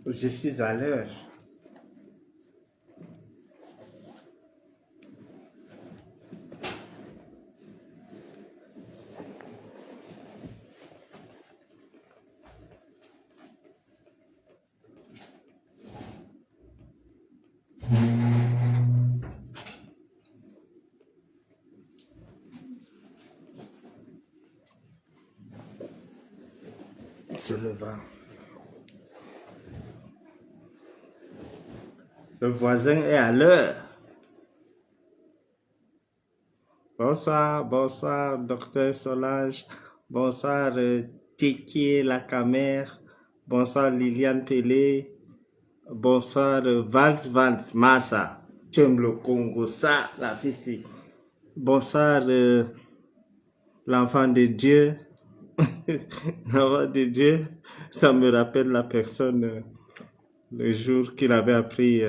Je suis à l'heure. C'est le vent. Le voisin est à l'heure. Bonsoir, bonsoir, docteur Solange. Bonsoir, Tiki Lacamère. Bonsoir, Liliane Pelé. Bonsoir, Vals Massa. Tu aimes le Congo, ça, la fille. Bonsoir, l'enfant de Dieu. L'enfant de Dieu, ça me rappelle la personne, le jour qu'il avait appris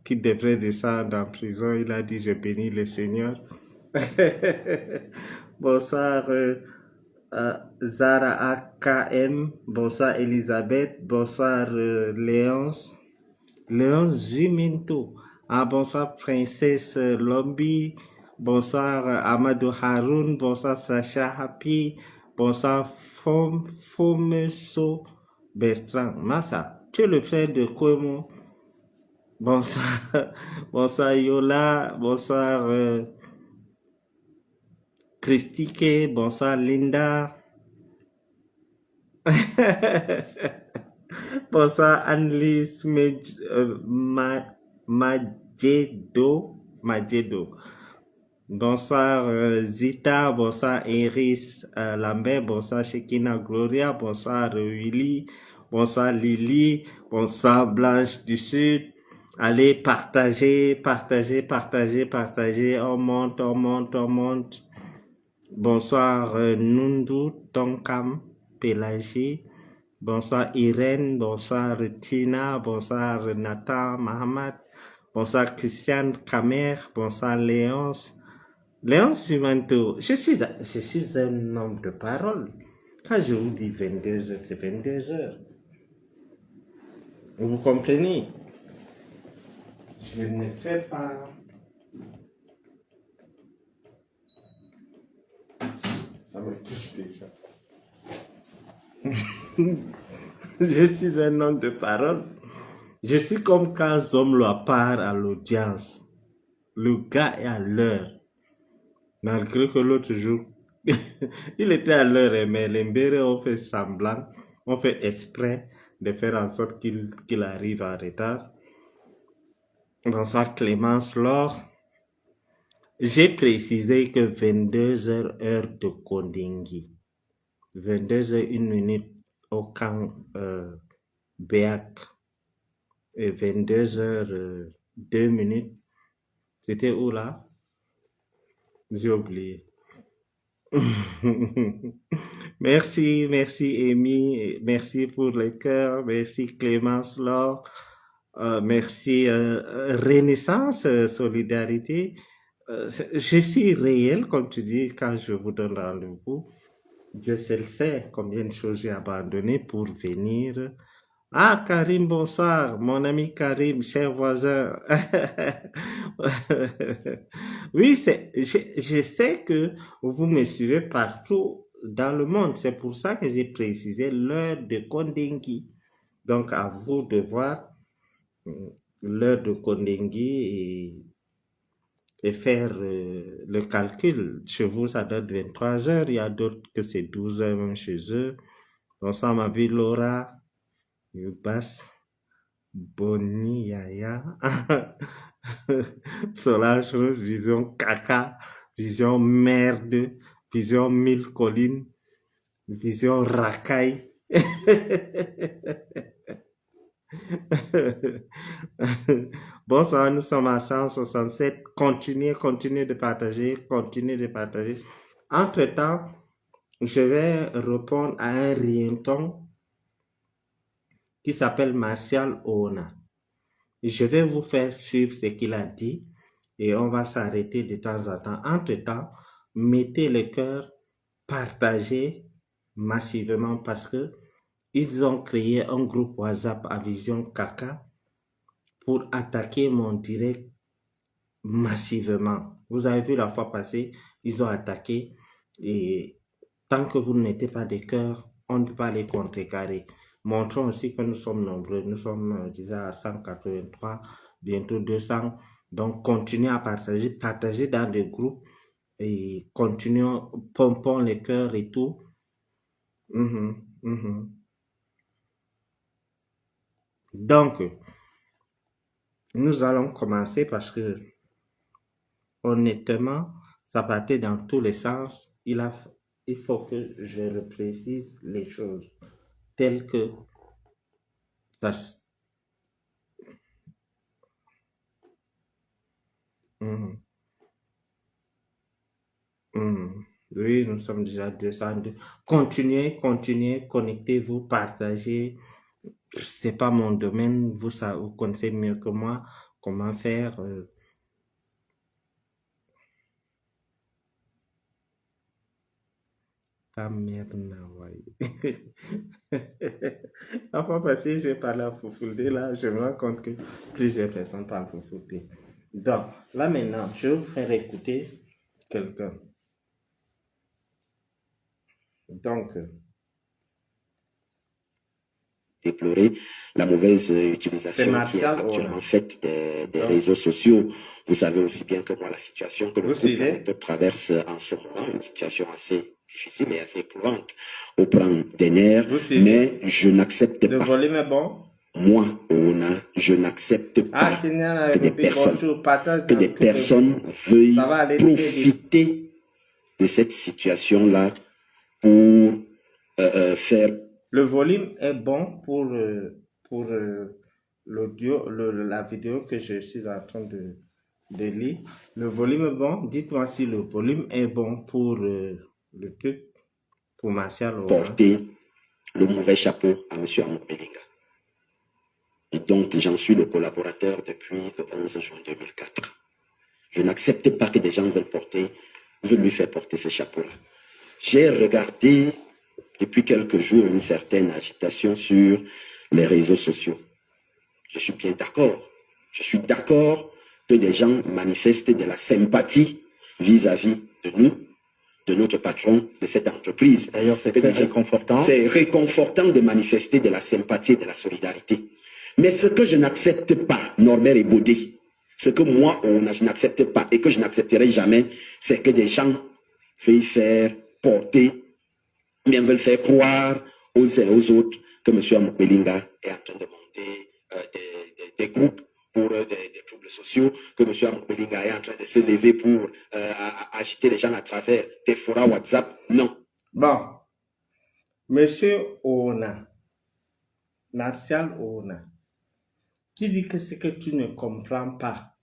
qu'il devrait descendre en prison. Il a dit, je bénis le Seigneur. Bonsoir, Zara AKM. Bonsoir, Elisabeth. Bonsoir, Léonce. Léonce Ziminto. Bonsoir, Princesse Lombi. Bonsoir, Amadou Haroun. Bonsoir, Sacha Happy. Bonsoir, Fomeso Bertrand. Massa, tu es le frère de Koemo. Bonsoir, bonsoir, Yola. Bonsoir, Christique. Bonsoir, Linda. Bonsoir, Annelise Majedo. Bonsoir, Zita. Bonsoir, Iris Lambert. Bonsoir, Shekina Gloria. Bonsoir, Willy. Bonsoir, Lily. Bonsoir, Blanche du Sud. Allez, partagez. On monte. Bonsoir, Nundu Tonkam Pélagie. Bonsoir, Irène. Bonsoir, Tina. Bonsoir, Nathan Mahamad. Bonsoir, Christiane Kamer. Bonsoir, Léonce. Léonce Jumanto, je suis un homme de parole. Quand je vous dis 22h, c'est 22h. Vous comprenez? Je ne fais pas... Ça me touche déjà. Je suis un homme de parole. Je suis comme quand Zomloa part à l'audience. Le gars est à l'heure. Malgré que l'autre jour, il était à l'heure, mais les Mbéré ont fait semblant, ont fait exprès de faire en sorte qu'il arrive en retard. Bonsoir Clémence Laure. J'ai précisé que 22h heure de Kondingi. 22h 1 minute au camp Béac. Et 22h 2 minutes. C'était où là? J'ai oublié. Merci Amy, merci pour les cœurs, merci Clémence Laure, merci Renaissance, Solidarité. Je suis réel, comme tu dis, quand je vous donne rendez-vous. Dieu seul sait combien de choses j'ai abandonné pour venir. Karim, bonsoir, mon ami Karim, cher voisin. Oui, je sais que vous me suivez partout dans le monde. C'est pour ça que j'ai précisé l'heure de Kondingi. Donc, à vous de voir l'heure de Kondingi et faire le calcul. Chez vous, ça donne 23 heures. Il y a d'autres que c'est 12 heures même chez eux. Bonsoir, ma vie Laura. Yubas, Boni, Yaya, Solange, vision caca, vision merde, vision mille collines, vision racaille. Bonsoir, nous sommes à 167. Continuez de partager. Entre-temps, je vais répondre à un rienton qui s'appelle Martial Ona. Je vais vous faire suivre ce qu'il a dit et on va s'arrêter de temps en temps. Entre-temps, mettez le cœur, partagez massivement parce que ils ont créé un groupe WhatsApp à Vision Caca pour attaquer mon direct massivement. Vous avez vu la fois passée, ils ont attaqué et tant que vous ne mettez pas de cœur, on ne peut pas les contrecarrer. Montrons aussi que nous sommes nombreux. Nous sommes déjà à 183, bientôt 200. Donc, continuez à partager, partagez dans des groupes et continuons, pompons les cœurs et tout. Donc, nous allons commencer parce que, honnêtement, ça partait dans tous les sens. Il faut que je reprécise les choses telles que ça. Oui, nous sommes déjà 202. Continuez, connectez-vous, partagez. C'est pas mon domaine, vous connaissez mieux que moi comment faire. Ta mère La fois passée, j'ai parlé à Foufoudé, là, je me rends compte que plusieurs personnes parlent Foufoudé. Donc, là maintenant, je vais vous faire écouter quelqu'un. Donc, déplorer la mauvaise utilisation qui est actuellement faite des réseaux sociaux. Vous savez aussi bien que moi la situation que le groupe traverse en ce moment, une situation assez difficile et assez éprouvante au plan des nerfs, mais je n'accepte pas. Le volume est bon? Moi, je n'accepte pas que des personnes veuillent profiter de cette situation-là pour faire. Le volume est bon pour l'audio, la vidéo que je suis en train de lire. Le volume est bon. Dites-moi si le volume est bon pour le truc, pour Martial Ona. Porter le mauvais chapeau à M. Amour Belinga. Et donc, j'en suis le collaborateur depuis le 11 juin 2004. Je n'accepte pas que des gens veulent lui faire porter ce chapeau-là. J'ai regardé depuis quelques jours une certaine agitation sur les réseaux sociaux. Je suis bien d'accord. Je suis d'accord que des gens manifestent de la sympathie vis-à-vis de nous, de notre patron, de cette entreprise. D'ailleurs, c'est très réconfortant. C'est réconfortant de manifester de la sympathie et de la solidarité. Mais ce que je n'accepte pas, Norbert et Baudé, ce que moi, je n'accepte pas et que je n'accepterai jamais, c'est que des gens veuillent faire porter, bien veulent faire croire aux uns et aux autres que M. Amour Belinga est en train de monter des groupes pour des troubles sociaux, que M. Amour Belinga est en train de se lever pour agiter les gens à travers des forums WhatsApp. Non. Bon. Monsieur Ona, Martial Ona, qui dit que ce que tu ne comprends pas,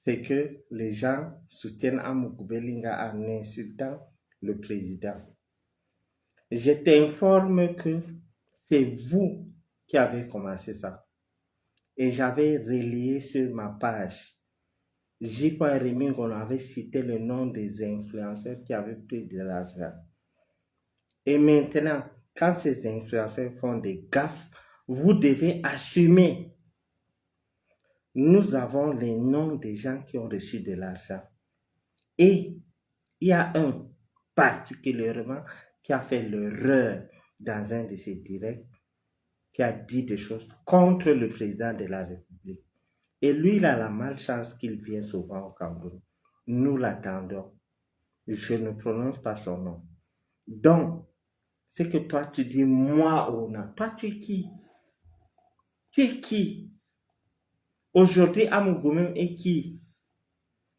c'est que les gens soutiennent Amour Belinga en insultant le président. Je t'informe que c'est vous qui avez commencé ça. Et j'avais relayé sur ma page. J.Rémy, on avait cité le nom des influenceurs qui avaient pris de l'argent. Et maintenant, quand ces influenceurs font des gaffes, vous devez assumer. Nous avons les noms des gens qui ont reçu de l'argent. Et il y a un particulièrement qui a fait l'erreur dans un de ses directs, qui a dit des choses contre le président de la République. Et lui, il a la malchance qu'il vient souvent au Cameroun. Nous l'attendons. Je ne prononce pas son nom. Donc, c'est que toi, tu dis moi, Ona. Toi, tu es qui? Tu es qui? Aujourd'hui, Amougou est qui?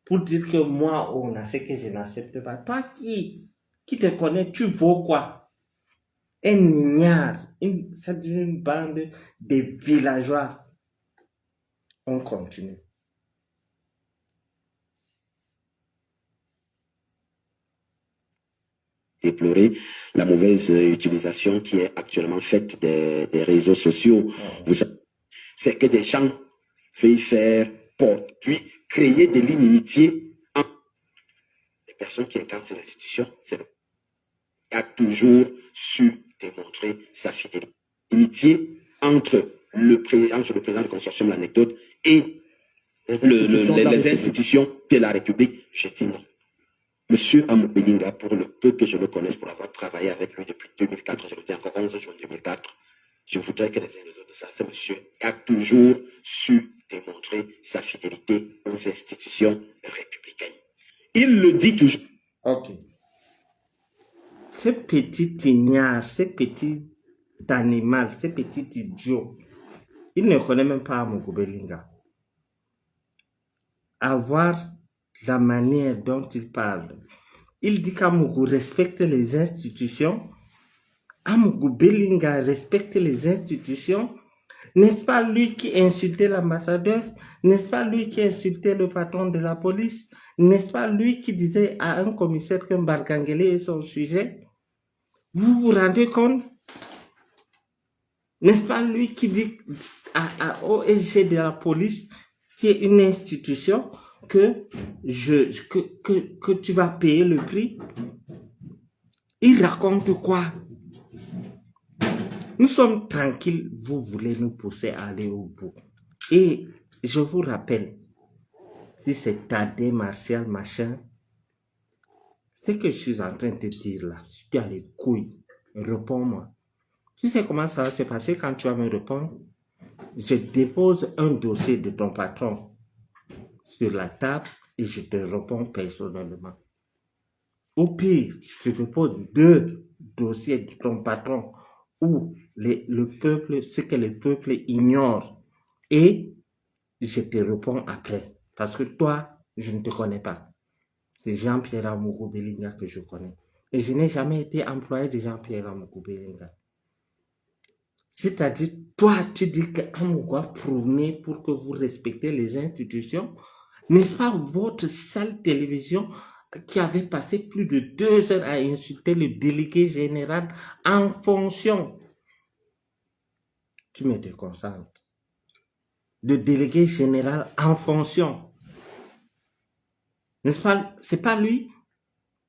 Pour dire que moi, Ona, c'est que je n'accepte pas. Toi, qui? Qui te connaît? Tu vaux quoi? Un ignare. C'est une bande de villageois. On continue. Déplorer la mauvaise utilisation qui est actuellement faite des réseaux sociaux. C'est que des gens veuillent faire puis créer de l'inimitié entre les personnes qui incarnent ces institutions. a toujours su démontrer sa fidélité. L'amitié entre le président du consortium L'Anecdote et les institutions de la République, je dis non. Monsieur Amour Belinga, pour le peu que je le connaisse, pour avoir travaillé avec lui depuis 2004, je le dis encore 11 juin 2004, je voudrais que les uns et les autres sachent, ce monsieur a toujours su démontrer sa fidélité aux institutions républicaines. Il le dit toujours. Ok. Ce petit ignare, ce petit animal, ce petit idiot, il ne connaît même pas Amour Belinga. Avoir la manière dont il parle. Il dit qu'Amougou respecte les institutions. Amougou Belinga respecte les institutions. N'est-ce pas lui qui insultait l'ambassadeur? N'est-ce pas lui qui insultait le patron de la police? N'est-ce pas lui qui disait à un commissaire que Mbargangele est son sujet? Vous vous rendez compte? N'est-ce pas lui qui dit à OSG de la police, qui est une institution, que tu vas payer le prix? Il raconte quoi? Nous sommes tranquilles, vous voulez nous pousser à aller au bout. Et je vous rappelle, si c'est Tadé, Martial, machin, ce que je suis en train de te dire là, si tu as les couilles, réponds-moi. Tu sais comment ça va se passer quand tu vas me répondre? Je dépose un dossier de ton patron sur la table et je te réponds personnellement. Au pire, je te pose 2 dossiers de ton patron où le peuple, ce que le peuple ignore, et je te réponds après. Parce que toi, je ne te connais pas. C'est Jean-Pierre Amougou Belinga que je connais. Et je n'ai jamais été employé de Jean-Pierre Amougou Belinga. C'est-à-dire, toi, tu dis qu'Amougou a prôné pour que vous respectez les institutions. N'est-ce pas votre sale télévision qui avait passé plus de 2 heures à insulter le délégué général en fonction? Tu me déconcentres. Le délégué général en fonction. N'est-ce pas? C'est pas lui.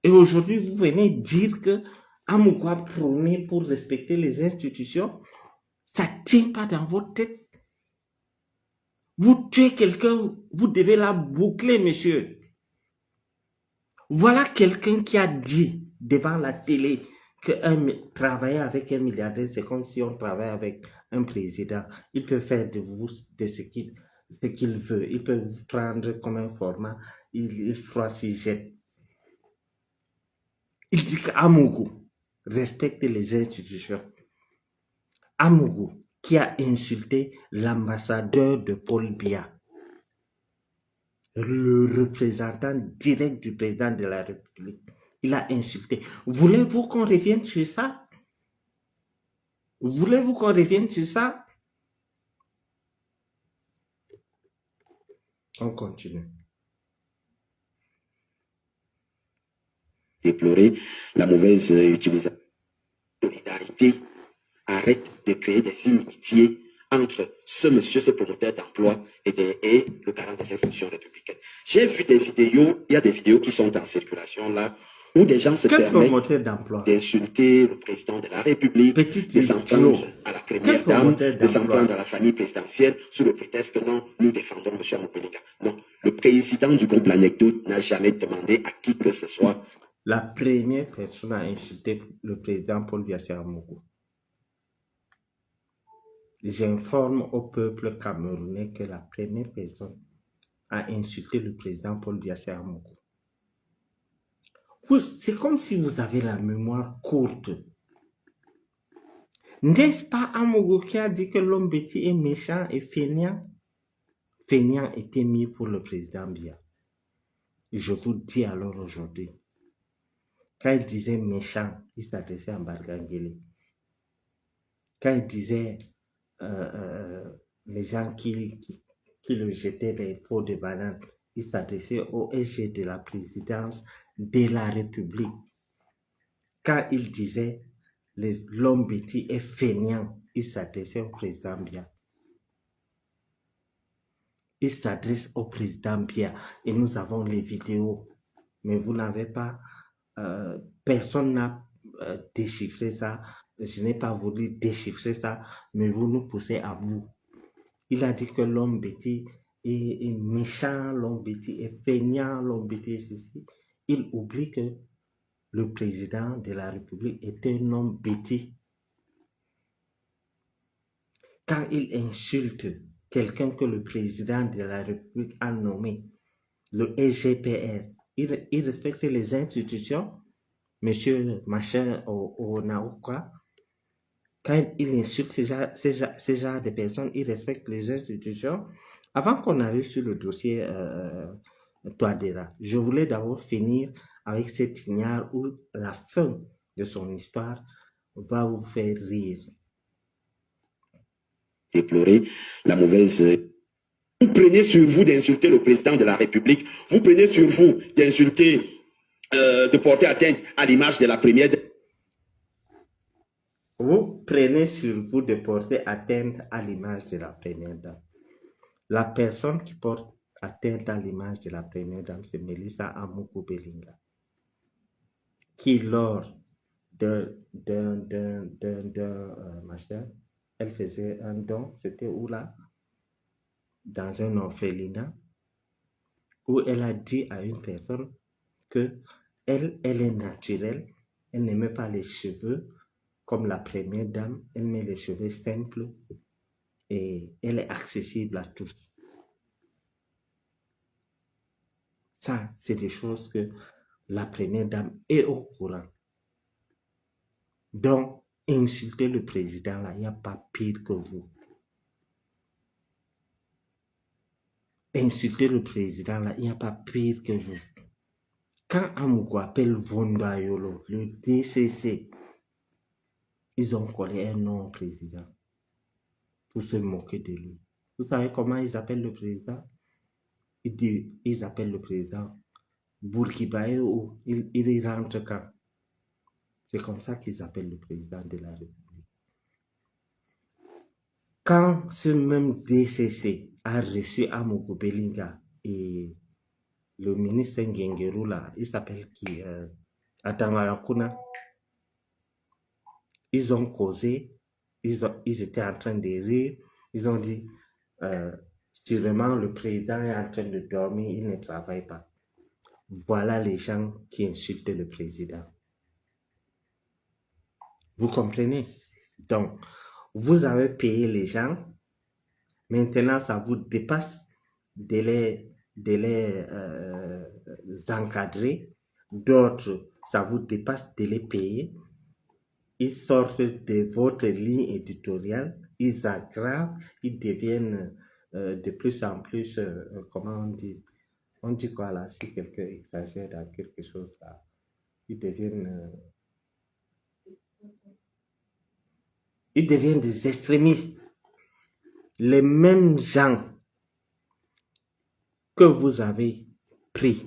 Et aujourd'hui, vous venez dire que Amougou a prôné pour respecter les institutions. Ça ne tient pas dans votre tête. Vous tuez quelqu'un, vous devez la boucler, monsieur. Voilà quelqu'un qui a dit devant la télé que travailler avec un milliardaire, c'est comme si on travaille avec un président. Il peut faire de vous de ce qu'il veut. Il peut vous prendre comme un format. Il fera si jette. Il dit qu'Amougou respecte les institutions. Amougou qui a insulté l'ambassadeur de Paul Biya, le représentant direct du président de la République. Il a insulté. Voulez-vous qu'on revienne sur ça? Voulez-vous qu'on revienne sur ça? On continue. Déplorer la mauvaise utilisation de solidarité. Arrête de créer des inimitiés entre ce monsieur, ce promoteur d'emploi et le garant des institutions républicaines. J'ai vu des vidéos, il y a des vidéos qui sont en circulation là, où des gens se permettent d'insulter le président de la République, de s'en prendre à la première dame, de s'en prendre à la famille présidentielle, sous le prétexte que non, nous défendons M. Amour Belinga. Non, le président du groupe L'Anecdote n'a jamais demandé à qui que ce soit. La première personne à insulter le président Paul Biya Amougou. J'informe au peuple camerounais que la première personne à insulter le président Paul Biya Amougou. C'est comme si vous avez la mémoire courte. N'est-ce pas Amougou qui a dit que l'homme bêti est méchant et feignant? Feignant était mis pour le président Biya. Et je vous dis alors aujourd'hui, quand il disait méchant, il s'adressait à Mbargangele. Quand il disait les gens qui le jetaient des pots de banane, il s'adressait au SG de la présidence de la République. Quand il disait l'homme bêti est feignant, il s'adressait au président Biya. Il s'adresse au président Biya et nous avons les vidéos. Mais vous n'avez pas, personne n'a déchiffrer ça. Je n'ai pas voulu déchiffrer ça, mais vous nous poussez à bout. Il a dit que l'homme bêtis est méchant, l'homme bêtis est feignant, l'homme bêtis est ceci. Il oublie que le président de la République est un homme bêtis. Quand il insulte quelqu'un que le président de la République a nommé, le SGPR, il respecte les institutions, monsieur machin au Naouka. Quand il insulte ces genres de personnes, il respecte les institutions. Avant qu'on arrive sur le dossier Touadéra, je voulais d'abord finir avec cet ignare où la fin de son histoire va vous faire rire. Déplorer la mauvaise. Vous prenez sur vous d'insulter le président de la République. Vous prenez sur vous d'insulter, de porter atteinte à l'image de la première. Vous prenez sur vous de porter atteinte à l'image de la première dame. La personne qui porte atteinte à l'image de la première dame, c'est Melissa Amuku Belinga, qui lors d'un machin, elle faisait un don, c'était où là? Dans un orphelinat, où elle a dit à une personne que elle est naturelle, elle n'aimait pas les cheveux comme la première dame, elle met les cheveux simples et elle est accessible à tous. Ça, c'est des choses que la première dame est au courant. Donc, insulter le président, là, il n'y a pas pire que vous. Insulter le président, là, il n'y a pas pire que vous. Quand Amuku appelle Vondayolo, le DCC, ils ont collé un nom au président pour se moquer de lui. Vous savez comment ils appellent le président? Ils appellent le président Bourguiba ou il rentre quand? C'est comme ça qu'ils appellent le président de la République. Quand ce même DCC a reçu Amuku Belinga et le ministre Ngengeru là, il s'appelle qui? Atamayakuna. Ils ont causé, ils étaient en train de rire, ils ont dit, sûrement le président est en train de dormir, il ne travaille pas. Voilà les gens qui insultent le président. Vous comprenez? Donc, vous avez payé les gens, maintenant ça vous dépasse de les encadrer, d'autres, ça vous dépasse de les payer. Ils sortent de votre ligne éditoriale, ils aggravent, ils deviennent de plus en plus, comment on dit? On dit quoi là, si quelqu'un exagère dans quelque chose là, ils deviennent des extrémistes. Les mêmes gens que vous avez pris,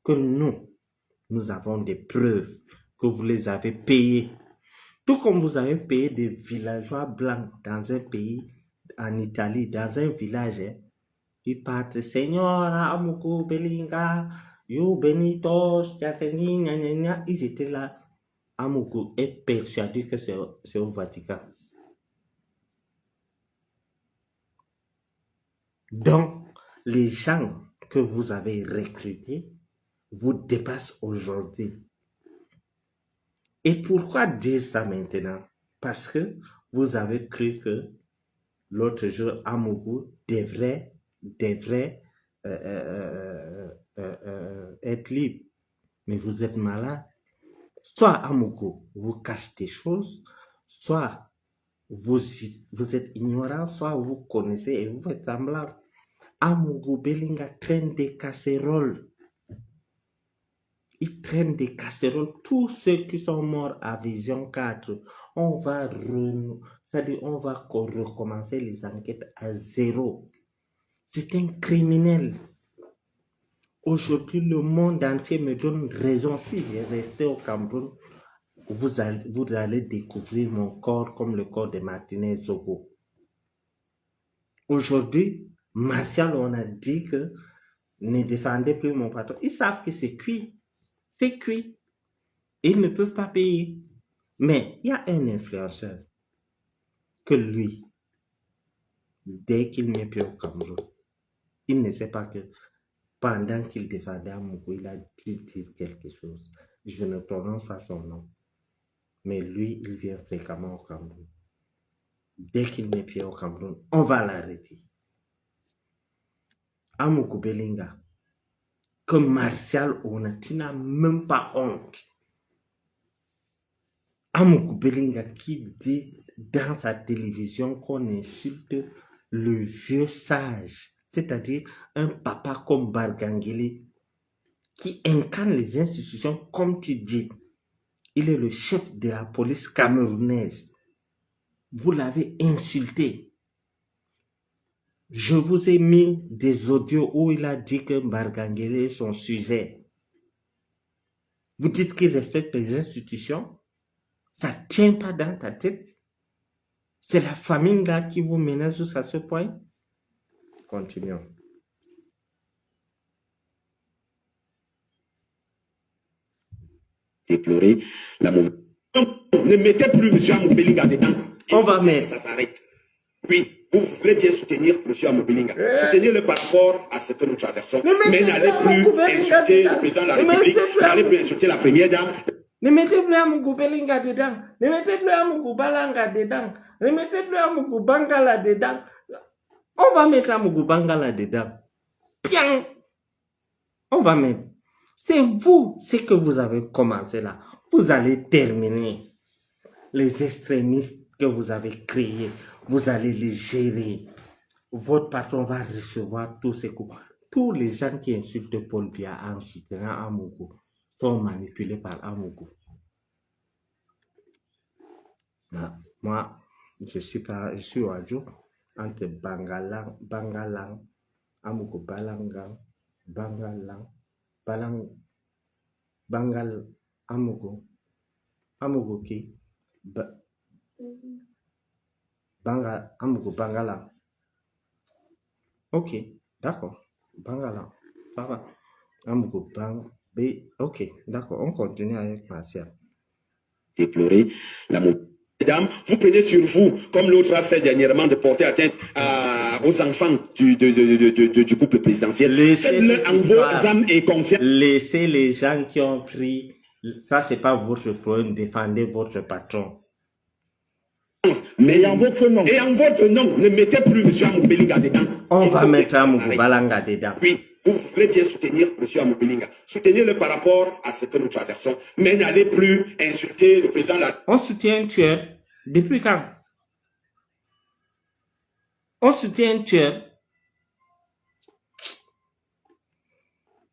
que nous avons des preuves que vous les avez payés. Tout comme vous avez payé des villageois blancs dans un pays, en Italie, dans un village, ils partent, Señora Amuku Belinga, You Benitos, ils étaient là. Amuku est persuadé que c'est au Vatican. Donc, les gens que vous avez recrutés vous dépassent aujourd'hui. Et pourquoi dire ça maintenant? Parce que vous avez cru que l'autre jour, Amuku devrait être libre. Mais vous êtes malade. Soit Amuku vous cache des choses, soit vous êtes ignorant, soit vous connaissez et vous faites semblant. Amuku Belinga traîne des casseroles. Ils traînent des casseroles. Tous ceux qui sont morts à Vision 4, on va recommencer les enquêtes à zéro. C'est un criminel. Aujourd'hui, le monde entier me donne raison. Si je restais au Cameroun, vous allez découvrir mon corps comme le corps de Martinez Zogo. Aujourd'hui, Martial, on a dit que ne défendez plus mon patron. Ils savent que c'est cuit. C'est cuit. Ils ne peuvent pas payer. Mais il y a un influenceur que lui, dès qu'il n'est plus au Cameroun, il ne sait pas que pendant qu'il défendait Amougou, il a dû dire quelque chose. Je ne prononce pas son nom. Mais lui, il vient fréquemment au Cameroun. Dès qu'il n'est plus au Cameroun, on va l'arrêter. Amougou Belinga, que Martial Ona, tu n'as même pas honte. Amougou Belinga qui dit dans sa télévision qu'on insulte le vieux sage, c'est-à-dire un papa comme Bargangeli qui incarne les institutions comme tu dis. Il est le chef de la police camerounaise. Vous l'avez insulté. Je vous ai mis des audios où il a dit que Bargangeli est son sujet. Vous dites qu'il respecte les institutions. Ça ne tient pas dans ta tête. C'est la famine là qui vous menace jusqu'à ce point. Continuons. Déplorer la mauvaise. Ne mettez plus M. Amobelinga dedans. On va mettre. Ça s'arrête. Oui, vous voulez bien soutenir M. Amobelinga. Soutenez-le par rapport à ce que nous traversons. Mais n'allez plus insulter le président de la République. N'allez plus insulter la première dame. Ne mettez plus Amougou Belinga dedans. Ne mettez plus Amougou Balanga dedans. Ne mettez plus Amougou Bangala dedans. On va mettre Amougou Bangala dedans. Bien. On va mettre. C'est vous, ce que vous avez commencé là. Vous allez terminer. Les extrémistes que vous avez créés, vous allez les gérer. Votre patron va recevoir tous ces coups. Tous les gens qui insultent Paul Biya en soutenant Amougou sont manipulés par Amougou. Moi, je suis au Adjo entre Bangalang, Amougou Balangang, Bangalang, Bangal, Amougou qui, Amougou Bangalang. Ok, d'accord, Bangalang, ça va. Amougou Bang, ok, d'accord, on continue avec Martial. Déplorer la mauvaise. Mesdames, vous prenez sur vous, comme l'autre a fait dernièrement, de porter atteinte aux enfants du couple présidentiel. Faites-le en vos âmes et consciences. Laissez les gens qui ont pris. Ça, c'est pas votre problème. Défendez votre patron. Mais en votre nom. Et en votre nom, ne mettez plus M. Amobelinga dedans. On va mettre Amougou Balanga dedans. Oui, vous voulez bien soutenir M. Amobelinga. Soutenez-le par rapport à ce que nous traversons. Mais n'allez plus insulter le président de la... On soutient un tueur. Depuis quand? On soutient un tueur.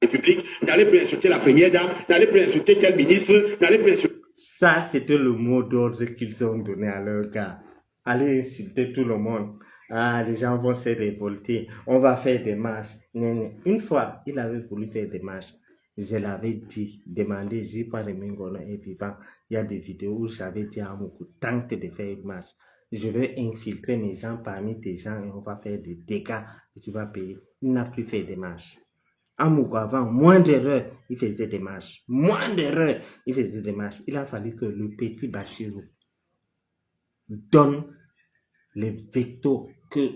République, n'allez plus insulter la première dame, n'allez plus insulter tel ministre, n'allez plus insulter... Ça, c'était le mot d'ordre qu'ils ont donné à leur gars. Allez insulter tout le monde. Ah, les gens vont se révolter. On va faire des marches. Une fois, il avait voulu faire des marches. Je l'avais dit, demandez, j'ai pas de Mingono est vivant. Il y a des vidéos où j'avais dit à Amougou, tente de faire une marche. Je vais infiltrer mes gens parmi tes gens et on va faire des dégâts et tu vas payer. Il n'a plus fait des marches. Amougou avant, moins d'erreurs, il faisait des marches. Moins d'erreurs, il faisait des marches. Il a fallu que le petit Bachirou donne les vectos que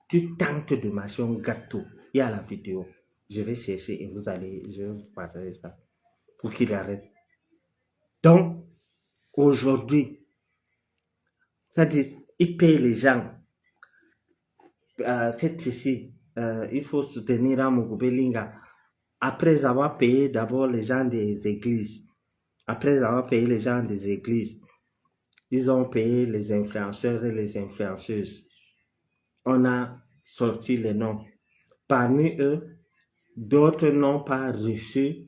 tu tentes de marcher un gâteau. Il y a la vidéo. Je vais chercher et je vais vous partager ça pour qu'il arrête. Donc, aujourd'hui, c'est-à-dire, il paye les gens. Faites ceci. Il faut soutenir Amougou Belinga. Après avoir payé d'abord les gens des églises, après avoir payé les gens des églises, ils ont payé les influenceurs et les influenceuses. On a sorti les noms. Parmi eux, d'autres n'ont pas reçu,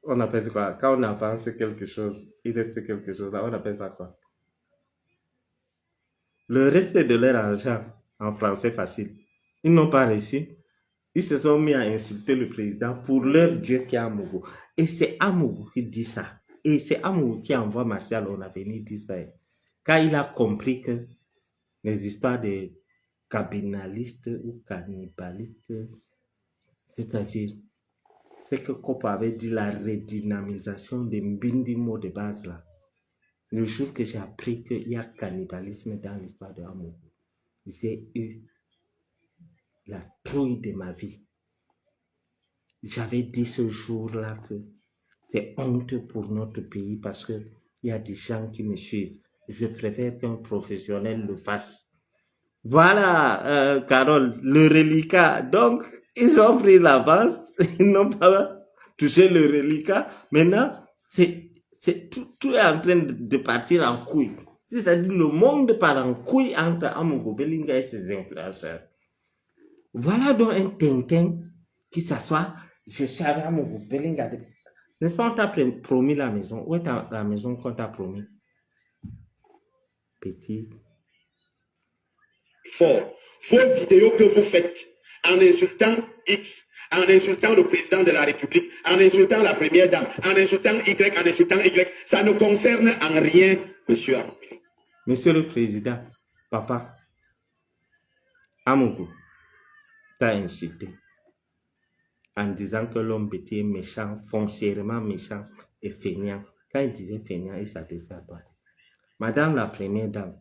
on appelle quoi? Quand on avance quelque chose, il reste quelque chose, on appelle ça quoi? Le reste de leur argent, en français facile, ils n'ont pas reçu. Ils se sont mis à insulter le président pour leur Dieu qui est Amougou. Et c'est Amougou qui dit ça. Et c'est Amougou qui envoie Martial on a venir dire ça. Quand il a compris que les histoires de cabinalistes ou cannibalistes, c'est-à-dire c'est que Kopo avait dit la redynamisation des Mbindimo de base là. Le jour que j'ai appris qu'il y a cannibalisme dans l'histoire de Amougou, j'ai eu la trouille de ma vie. J'avais dit ce jour-là que c'est honte pour notre pays parce qu'il y a des gens qui me suivent. Je préfère qu'un professionnel le fasse. Voilà, Carole, le reliquat. Donc, ils ont pris l'avance, ils n'ont pas touché le reliquat. Maintenant, tout est en train de partir en couille. C'est-à-dire le monde part en couille entre Amougou Belinga et ses influenceurs. Voilà donc un Tintin qui s'assoit. Je suis avec Amougou Belinga. N'est-ce pas, on t'a promis la maison? Où est la maison qu'on t'a promis? Petit. Fort. Vos vidéos que vous faites en insultant X, en insultant le président de la République, en insultant la première dame, en insultant Y, en insultant Y, ça ne concerne en rien monsieur Amougou. Monsieur le Président, papa, Amougou t'a insulté en disant que l'homme était méchant, foncièrement méchant et feignant. Quand il disait feignant, il s'adressait à toi. Madame la première dame,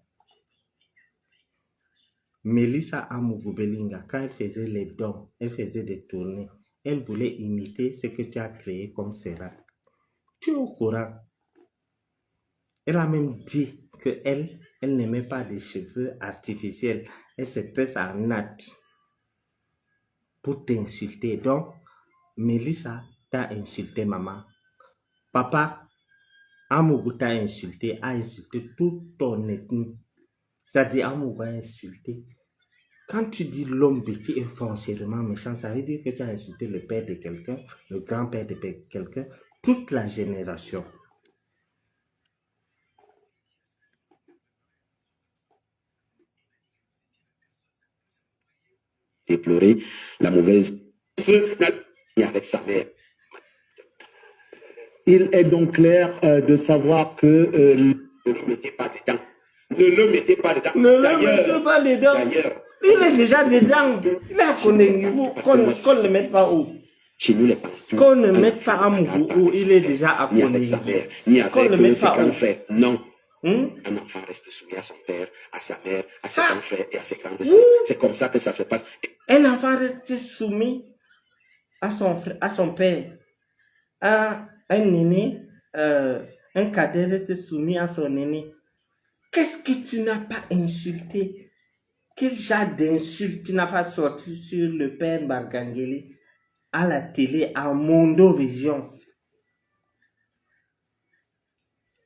Mélissa Amougou Belinga, quand elle faisait les dons, elle faisait des tournées, elle voulait imiter ce que tu as créé comme Serac. Tu es au courant? Elle a même dit qu'elle n'aimait pas des cheveux artificiels. Elle se tresse en natte pour t'insulter. Donc, Mélissa t'a insulté, maman. Papa, Amougou t'a insulté, a insulté toute ton ethnie. C'est-à-dire, Amougou a insulté. Quand tu dis l'homme petit est foncièrement méchant, ça veut dire que tu as insulté le père de quelqu'un, le grand-père de quelqu'un, toute la génération. Déplorer la mauvaise avec sa mère. Il est donc clair de savoir que ne le mettez pas dedans. Ne le mettez pas dedans. Ne le mettez pas dedans. D'ailleurs, il est déjà dedans. Il est à Konengibu. Qu'on ne le mette pas où? Chez nous, les Bantous, qu'on ne mette pas Amougou où il est déjà à ni avec sa Konengibu. mère, ni avec ses grands frères. Non. Un enfant reste soumis à son père, à sa mère, à ses grands frères et à ses grandes sœurs. C'est comme ça que ça se passe. Un enfant reste soumis à son frère, à son père, à un aîné, un cadet reste soumis à son aîné. Qu'est-ce que tu n'as pas insulté? Quel genre d'insulte tu n'as pas sorti sur le père Bargangeli à la télé, à Mondovision?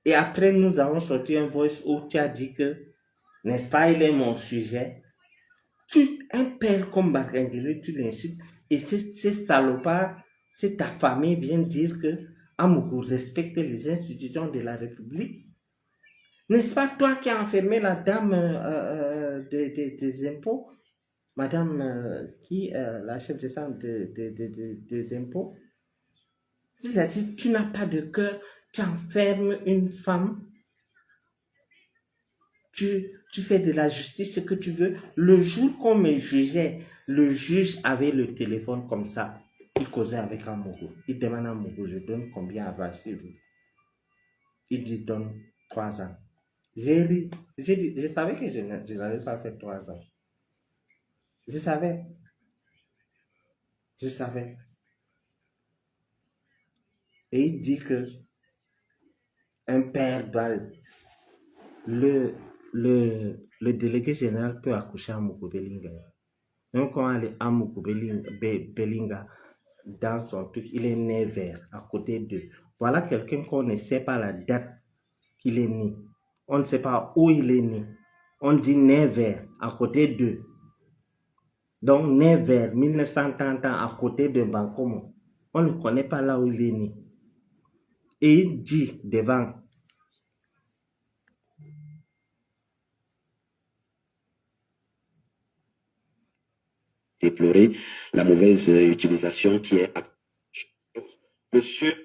Et après, nous avons sorti un voice où tu as dit que, n'est-ce pas, il est mon sujet. Un père comme Bargangeli, tu l'insultes. Et ces salopards, c'est ta famille vient dire que Amougou respecte les institutions de la République. N'est-ce pas toi qui as enfermé la dame des impôts, madame la chef de centre des impôts? C'est-à-dire, tu n'as pas de cœur, tu enfermes une femme, tu fais de la justice ce que tu veux. Le jour qu'on me jugeait, le juge avait le téléphone comme ça, il causait avec Amougou. Il demande à Amougou, je donne combien à Bassirou? Il dit, donne 3 ans. J'ai ri. Je savais que je n'avais pas fait 3 ans. Je savais. Et il dit que un père doit... Le délégué général peut accoucher à Amougou Belinga. Donc quand on est à Amougou Belinga, dans son truc, il est né vert, à côté d'eux. Voilà quelqu'un qu'on ne sait pas la date qu'il est né. On ne sait pas où il est né. On dit né vert, à côté d'eux. Donc, né vers 1930 à côté de Bankomo. On ne connaît pas là où il est né. Et il dit devant. Déplorer la mauvaise utilisation qui est... Monsieur,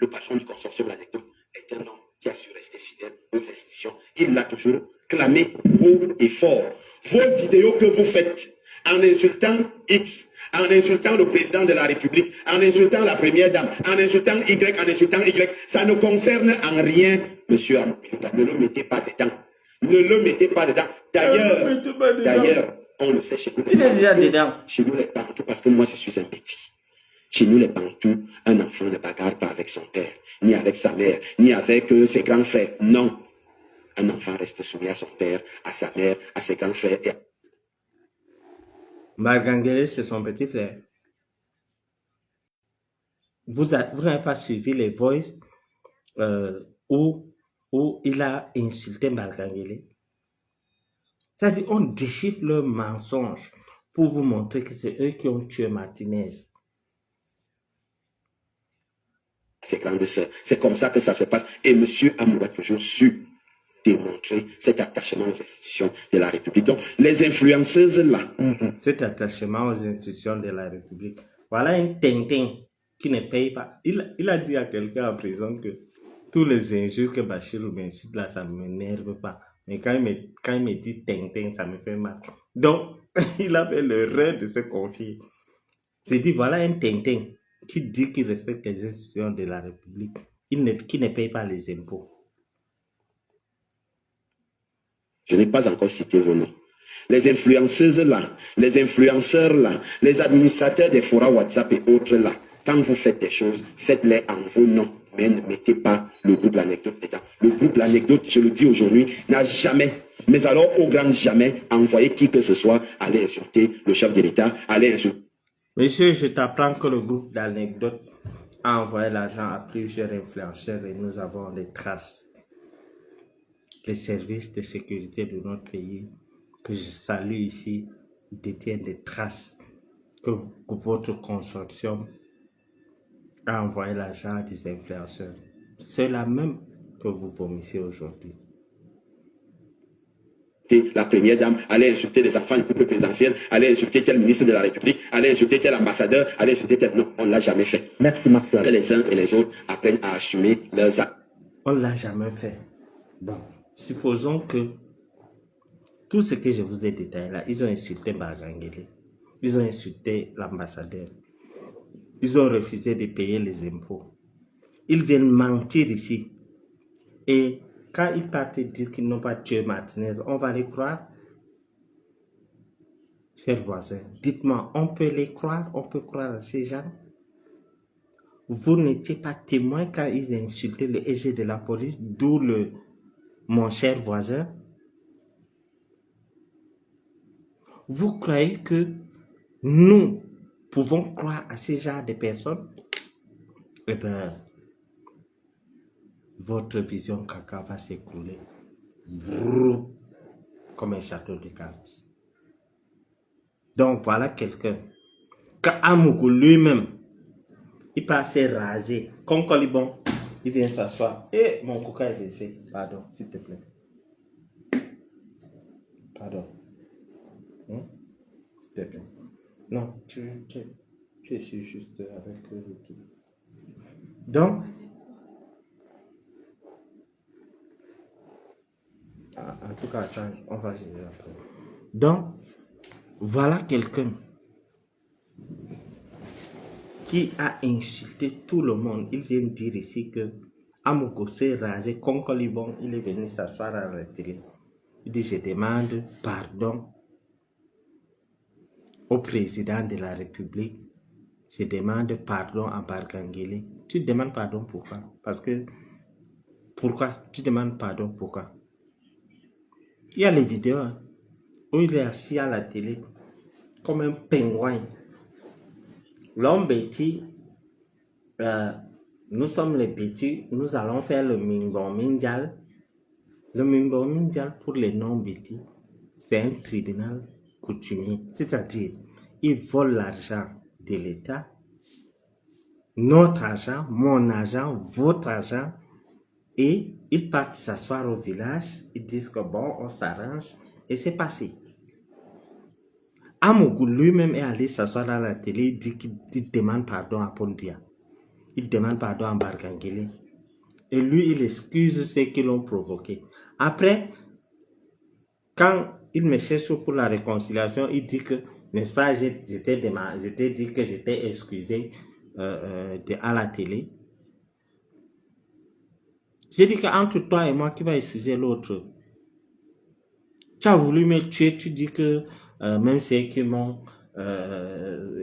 le patron du consortium, l'anecdote, est un homme qui a su rester fidèle aux institutions. Il l'a toujours clamé haut et fort. Vos vidéos que vous faites en insultant X, en insultant le président de la République, en insultant la première dame, en insultant Y, en insultant Y, ça ne concerne en rien, monsieur Amoubilika. Ne le mettez pas dedans. Ne le mettez pas dedans. D'ailleurs, on le sait chez nous. Il est déjà dedans. Chez nous, les Bantous, parce que moi, je suis un petit. Chez nous, les Bantous, un enfant ne bagarre pas avec son père, ni avec sa mère, ni avec ses grands frères. Non. Un enfant reste soumis à son père, à sa mère, à ses grands frères. Margangele, c'est son petit frère. Vous n'avez pas suivi les voices où il a insulté Margangele. C'est-à-dire, on déchiffre leurs mensonges pour vous montrer que c'est eux qui ont tué Martinez. Ses grandes sœurs. C'est comme ça que ça se passe. Et M. Amour a toujours su démontrer cet attachement aux institutions de la République. Donc, les influenceuses là. Cet attachement aux institutions de la République. Voilà un Tintin qui ne paye pas. Il a dit à quelqu'un en prison que tous les injures que Bachir m'insulte là, ça ne m'énerve pas. Mais quand il me dit Tintin, ça me fait mal. Donc, il a fait l'erreur de se confier. J'ai dit, voilà un Tintin qui dit qu'il respecte les institutions de la République, qui ne paye pas les impôts. Je n'ai pas encore cité vos noms. Les influenceuses là, les influenceurs là, les administrateurs des forums WhatsApp et autres là, quand vous faites des choses, faites-les en vos noms, mais ne mettez pas le groupe L'Anecdote dedans. Le groupe L'Anecdote, je le dis aujourd'hui, n'a jamais, mais alors au grand jamais, envoyé qui que ce soit aller insulter le chef de l'État, aller insulter. Monsieur, je t'apprends que le groupe d'Anecdote a envoyé l'argent à plusieurs influenceurs et nous avons les traces. Les services de sécurité de notre pays, que je salue ici, détiennent des traces que votre consortium a envoyé l'argent à des influenceurs. C'est la même que vous vomissez aujourd'hui. La première dame, aller insulter les enfants du couple présidentiel, aller insulter tel ministre de la République, aller insulter tel ambassadeur, aller insulter tel... Non, on ne l'a jamais fait. Merci Martial. Que les uns et les autres apprennent à assumer leurs actes. On ne l'a jamais fait. Bon, supposons que tout ce que je vous ai détaillé là, ils ont insulté Margangele, ils ont insulté l'ambassadeur, ils ont refusé de payer les impôts. Ils viennent mentir ici. Et quand ils partent dire qu'ils n'ont pas tué Martinez, on va les croire? Chers voisins, dites-moi, on peut les croire? On peut croire à ces gens? Vous n'étiez pas témoin quand ils insultaient le SG de la police, d'où mon cher voisin? Vous croyez que nous pouvons croire à ces genres de personnes? Eh bien, votre vision caca va s'écrouler comme un château de cartes. Donc voilà quelqu'un. Quand Amougou lui-même, il passe rasé, comme Colibon, il vient s'asseoir. Et mon coca est baissé. Pardon, s'il te plaît. Pardon. S'il te plaît. Non, tu es juste avec le tout. Donc, en tout cas, attends, on va gérer après. Donc, voilà quelqu'un qui a insulté tout le monde. Il vient dire ici que Amougou s'est rasé comme Colibon. Il est venu s'asseoir à la télé. Il dit, je demande pardon au président de la République. Je demande pardon à Margangele. Tu demandes pardon pourquoi? Parce que, pourquoi? Tu demandes pardon pourquoi? Il y a les vidéos où il est assis à la télé comme un pingouin. L'homme bêti, nous sommes les bêtis, nous allons faire le Mingbon Mindial. Le Mingbon Mindial pour les non-bêtis, c'est un tribunal coutumier. C'est-à-dire, ils volent l'argent de l'État, notre argent, mon argent, votre argent, et ils partent s'asseoir au village, ils disent que bon, on s'arrange, et c'est passé. Amougou lui-même est allé s'asseoir à la télé, il dit qu'il demande pardon à Pondia. Il demande pardon à Margangele. Et lui, il excuse ceux qui l'ont provoqué. Après, quand il me cherche pour la réconciliation, il dit que, n'est-ce pas, j'étais dit que j'étais excusé à la télé. J'ai dit qu'entre toi et moi, qui va excuser l'autre? Tu as voulu me tuer, tu dis que même ceux qui m'ont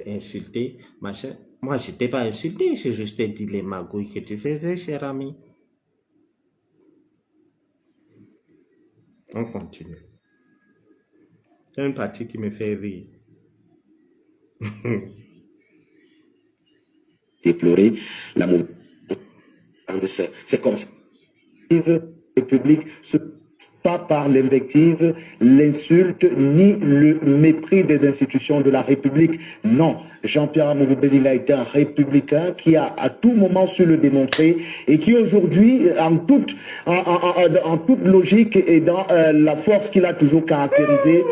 insulté, machin. Moi, je t'ai pas insulté, j'ai juste dit les magouilles que tu faisais, cher ami. On continue. C'est une partie qui me fait rire. Déplorer la mauvaise. C'est comme ça. République, pas par l'invective, l'insulte, ni le mépris des institutions de la République. Non, Jean-Pierre Amourou-Belling a été un républicain qui a à tout moment su le démontrer et qui aujourd'hui, en toute logique et dans la force qu'il a toujours caractérisée,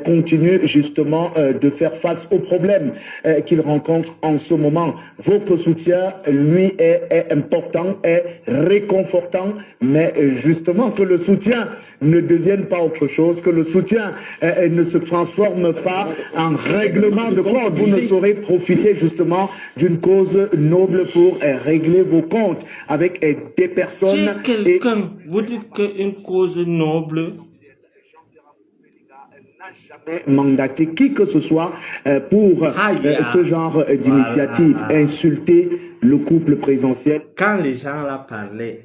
continue justement de faire face aux problèmes qu'il rencontre en ce moment. Votre soutien, lui, est important, est réconfortant, mais justement que le soutien ne devienne pas autre chose, que le soutien ne se transforme pas en règlement de compte. Vous ne saurez profiter justement d'une cause noble pour régler vos comptes avec des personnes. Quelqu'un, vous dites qu'une cause noble jamais mandaté qui que ce soit pour ce genre d'initiative, insulter le couple présidentiel. Quand les gens là parlaient,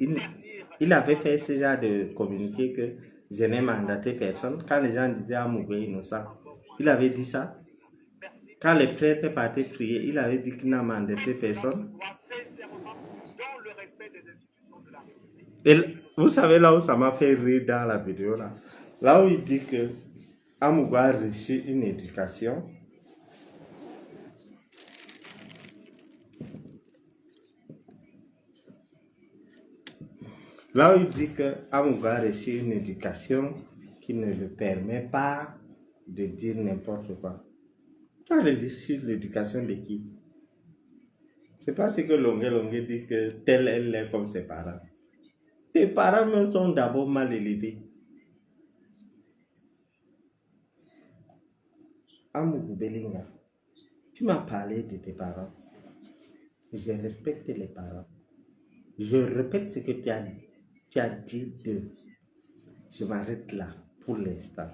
il avait fait ce genre de communiqué que je n'ai mandaté personne. Quand les gens disaient Amoubé innocent, il avait dit ça. Quand les prêtres partaient prier, il avait dit qu'il n'a mandaté personne. Et vous savez là où ça m'a fait rire dans la vidéo là, là où il dit que Amoubé a reçu une éducation. Là où il dit que Amoubé a reçu une éducation qui ne le permet pas de dire n'importe quoi. Tu as reçu l'éducation de qui? C'est pas ce que Longue dit que telle elle est comme ses parents. Tes parents même sont d'abord mal élevés. Amoubé Belinga, tu m'as parlé de tes parents. Je respecte les parents. Je répète ce que tu as dit d'eux. Je m'arrête là pour l'instant.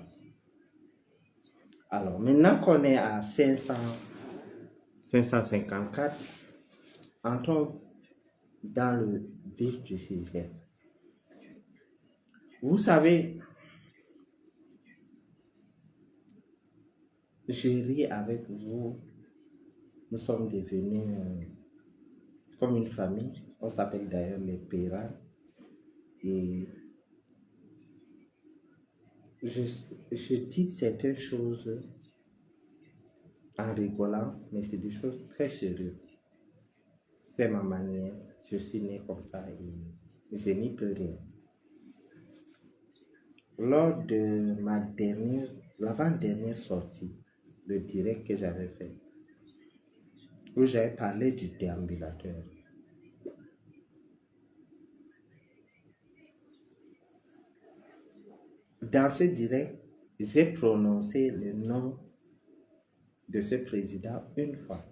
Alors, maintenant qu'on est à 554, entrons dans le vif du sujet. Vous savez, je ris avec vous. Nous sommes devenus comme une famille. On s'appelle d'ailleurs les Péras. Et je dis certaines choses en rigolant, mais c'est des choses très sérieuses. C'est ma manière. Je suis né comme ça et je n'y peux rien. Lors de l'avant-dernière sortie, le direct que j'avais fait, où j'avais parlé du déambulateur, dans ce direct, j'ai prononcé le nom de ce président une fois.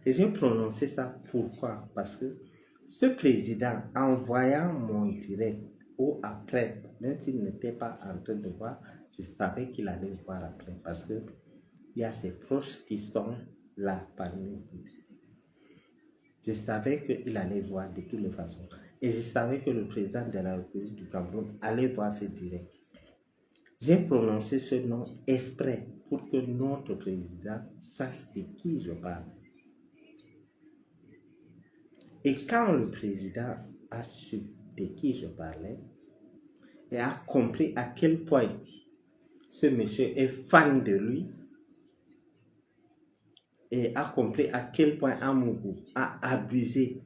Et j'ai prononcé ça pourquoi? Parce que ce président, en voyant mon direct ou après, même s'il n'était pas en train de voir, je savais qu'il allait voir après parce que il y a ses proches qui sont là parmi nous. Je savais qu'il allait voir de toutes les façons. Et je savais que le président de la République du Cameroun allait voir ce direct. J'ai prononcé ce nom exprès pour que notre président sache de qui je parle. Et quand le président a su de qui je parlais et a compris à quel point ce monsieur est fan de lui et a compris à quel point Amoubou a abusé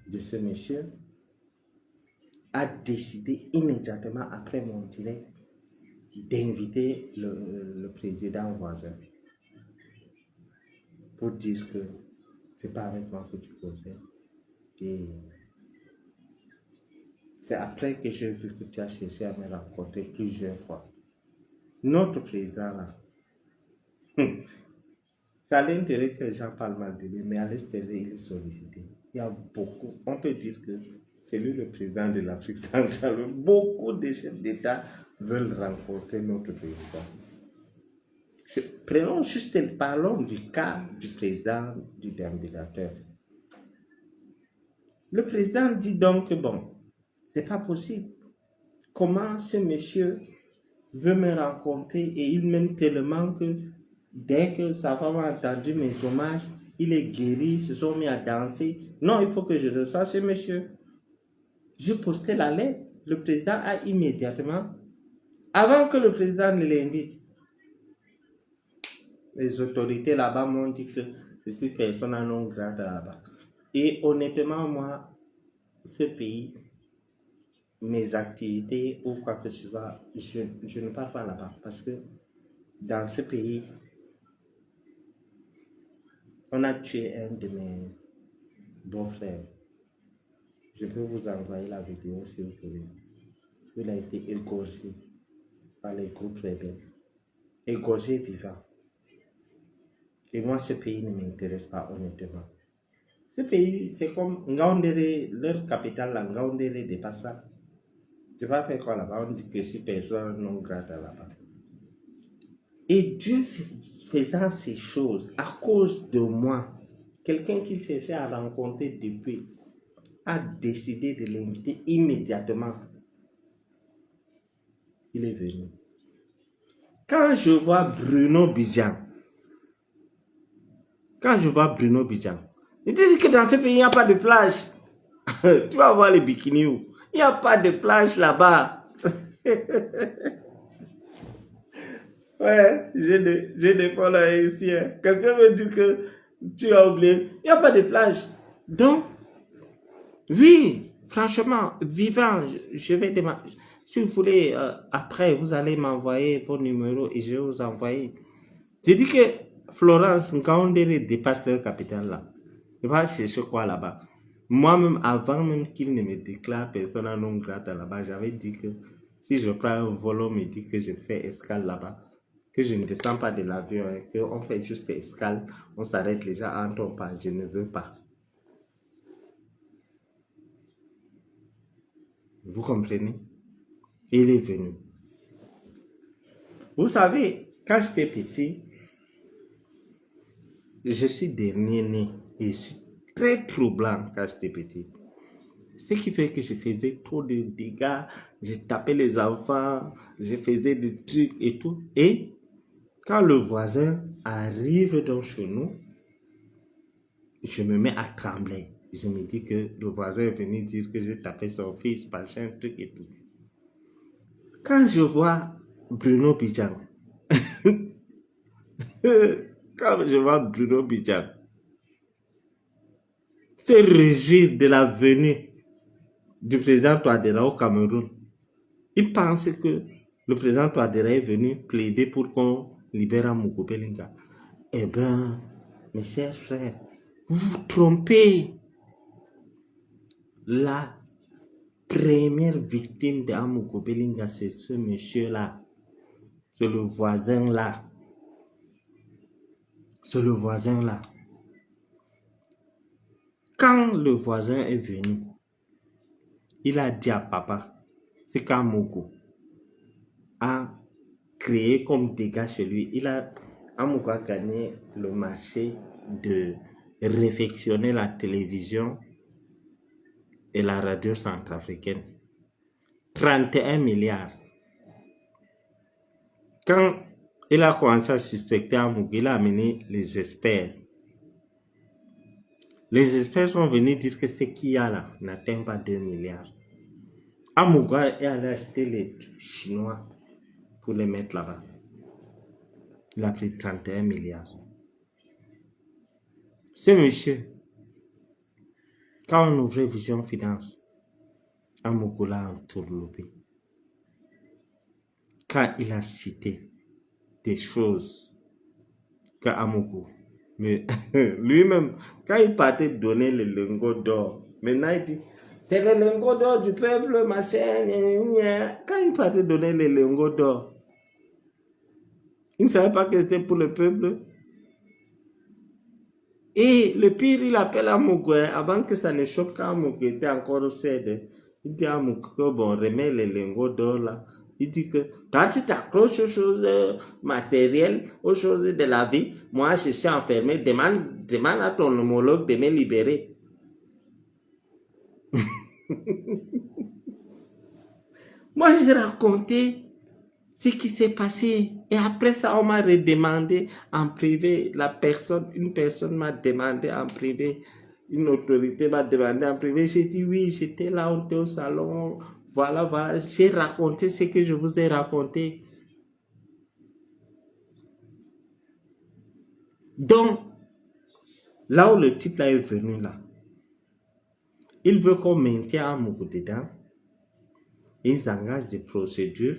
de ce monsieur, a décidé immédiatement après mon direct d'inviter le président voisin pour dire que c'est pas avec moi que tu causais et C'est après que j'ai vu que tu as cherché à me rencontrer plusieurs fois. Notre président là, ça a l'intérêt que les gens parlent mal de lui, mais à l'extérieur, il est sollicité. Il y a beaucoup, on peut dire que c'est lui le président de l'Afrique centrale. Beaucoup de chefs d'État veulent rencontrer notre président. Prenons juste, parlons du cas du président du déambulateur. Le président dit donc que bon, c'est pas possible. Comment ce monsieur veut me rencontrer et il m'aime tellement que dès que sa femme a entendu mes hommages, il est guéri, ils se sont mis à danser. Non, il faut que je reçoive ce monsieur. Je postais la lettre. Le président a immédiatement, avant que le président ne l'invite, les autorités là-bas m'ont dit que je suis persona non grata là-bas. Et honnêtement, moi, ce pays, mes activités ou quoi que ce soit, je ne pars pas là-bas parce que dans ce pays, on a tué un de mes beaux-frères. Je peux vous envoyer la vidéo si vous voulez. Il a été égorgé par les groupes rebelles. Égorgé vivant. Et moi, ce pays ne m'intéresse pas honnêtement. Ce pays, c'est comme Ngaoundéré, leur capitale, la Ngaoundéré dépasse ça. Je vais faire quoi là-bas? On dit que je suis personne non grata là-bas. Et Dieu faisant ces choses à cause de moi, quelqu'un qui cherchait à rencontrer depuis a décidé de l'inviter immédiatement. Il est venu. Quand je vois Bruno Bidjan, il dit que dans ce pays, il n'y a pas de plage. Tu vas voir les bikinis où? Il n'y a pas de plage là-bas. Ouais, j'ai des followers ici. Hein. Quelqu'un me dit que tu as oublié. Il n'y a pas de plage. Donc, oui, franchement, vivant, je vais demander. Si vous voulez, après, vous allez m'envoyer vos numéros et je vais vous envoyer. J'ai dit que Florence, Ngaoundéré dépasse leur capitale là. Je vais chercher quoi là-bas. Moi-même, avant même qu'il ne me déclare persona non grata là-bas, j'avais dit que si je prends un vol, on me dit que je fais escale là-bas, que je ne descends pas de l'avion, hein, qu'on fait juste escale, on s'arrête les gens entrent pas, je ne veux pas. Vous comprenez? Il est venu. Vous savez, quand j'étais petit, je suis dernier né et je suis très troublant quand j'étais petit. Ce qui fait que je faisais trop de dégâts, je tapais les enfants, je faisais des trucs et tout. Et quand le voisin arrive dans chez nous, je me mets à trembler. Je me dis que le voisin est venu dire que j'ai tapé son fils, machin, truc et tout. Quand je vois Bruno Bidjan, se réjouir de la venue du président Touadéra au Cameroun. Il pense que le président Touadéra est venu plaider pour qu'on libère Amougou Bellinga. Eh bien, mes chers frères, vous vous trompez. La première victime de Amougou Bellinga, c'est ce monsieur-là. C'est le voisin-là. C'est le voisin-là. Quand le voisin est venu, il a dit à papa, c'est qu'Amougou a créé comme dégâts chez lui. Amougou a gagné le marché de réfectionner la télévision et la radio centrafricaine. 31 milliards. Quand il a commencé à suspecter Amougou, il a amené les experts. Les experts sont venus dire que ce qu'il y a là n'atteint pas 2 milliards. Amougou est allé acheter les Chinois pour les mettre là-bas. Il a pris 31 milliards. Ce monsieur, quand on ouvrait Vision Finance, Amougou l'a entourloupé. Quand il a cité des choses que Amougou, mais lui-même, quand il partait donner le lingot d'or, maintenant il dit, C'est les lingots d'or du peuple, machin, Quand il fallait donner les lingots d'or, il ne savait pas que c'était pour le peuple. Et le pire, il appelle Amougou, avant que ça ne choque, quand Amougou était encore au CED. Il dit à Amougou que bon, remet les lingots d'or là. Il dit que toi, tu t'accroches aux choses matérielles, aux choses de la vie. Moi, je suis enfermé. Demande à ton homologue de me libérer. Moi, j'ai raconté ce qui s'est passé. Et après ça, on m'a redemandé en privé. Une personne m'a demandé en privé. Une autorité m'a demandé en privé. J'ai dit oui, j'étais là, on était au salon. Voilà. J'ai raconté ce que je vous ai raconté. Donc, là où le type là est venu là, il veut qu'on maintienne Amougou dedans. Ils engagent des procédures.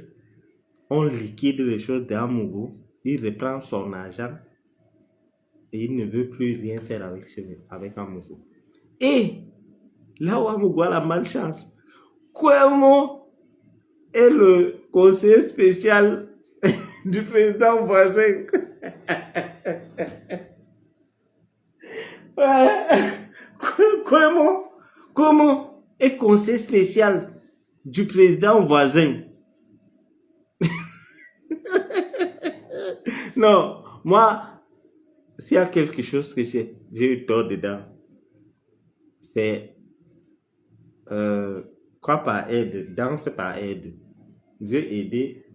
On liquide les choses d'Amougou. Il reprend son argent. Et il ne veut plus rien faire avec Amougou. Et là où Amougou a la malchance, Kouemo est le conseiller spécial du président voisin. Kouemo est conseiller spécial du président voisin. Non, moi, s'il y a quelque chose que j'ai eu tort dedans, c'est quoi par aide, danse par aide. J'ai aidé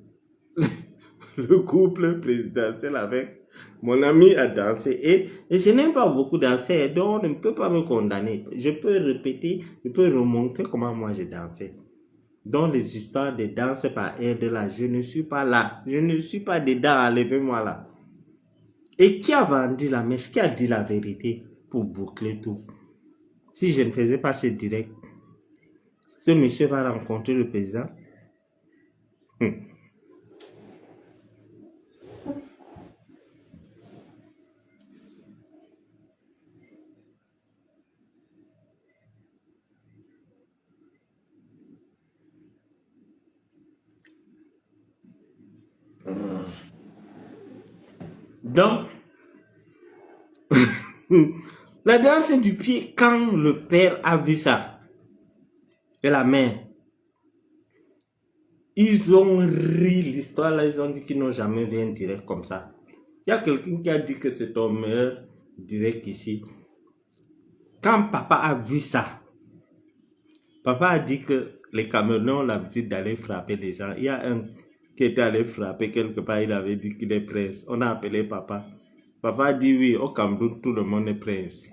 le couple présidentiel avec mon ami à danser et je n'aime pas beaucoup danser, donc on ne peut pas me condamner. Je peux répéter, je peux remonter comment moi j'ai dansé. Dans les histoires de danse par aide là, je ne suis pas là. Je ne suis pas dedans, enlevez-moi là. Et qui a vendu la mèche, qui a dit la vérité pour boucler tout? Si je ne faisais pas ce direct, ce monsieur va rencontrer le président. Donc, la danse du pied, quand le père a vu ça, et la mère, ils ont ri l'histoire là, ils ont dit qu'ils n'ont jamais vu un direct comme ça. Il y a quelqu'un qui a dit que c'est ton meilleur direct ici. Quand papa a vu ça, papa a dit que les Camerounais ont l'habitude d'aller frapper les gens. Il y a un qui était allé frapper quelque part, il avait dit qu'il est prince. On a appelé papa. Papa a dit oui, au Cameroun, tout le monde est prince.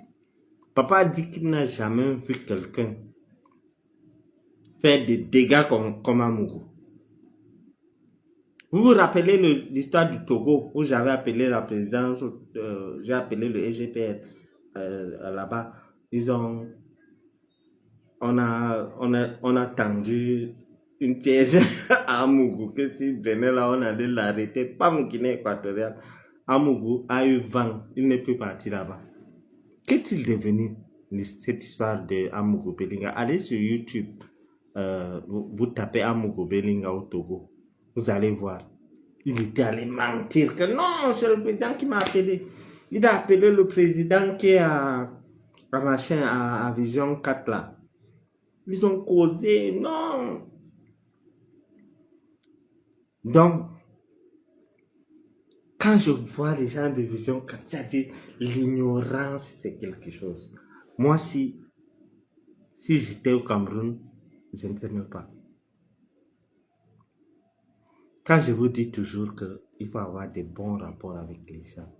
Papa a dit qu'il n'a jamais vu quelqu'un faire des dégâts comme Amougou. Vous vous rappelez l'histoire du Togo où j'avais appelé la présidence, j'ai appelé le EGPR là-bas. On a tendu une piège à Amougou que s'il venait là, on allait l'arrêter. Pas mon Guinée équatoriale. Amougou a eu vent, il n'est plus parti là-bas. Qu'est-il devenu cette histoire de Amougou Belinga? Allez sur YouTube, vous tapez Amougou Belinga au Togo. Vous allez voir. Il était allé mentir que non, c'est le président qui m'a appelé. Il a appelé le président qui est à Vision 4 là. Ils ont causé, non. Donc, quand je vois les gens de Vision 4, c'est-à-dire l'ignorance, c'est quelque chose. Moi, si j'étais au Cameroun, je ne t'aimais pas. Quand je vous dis toujours qu'il faut avoir des bons rapports avec les gens.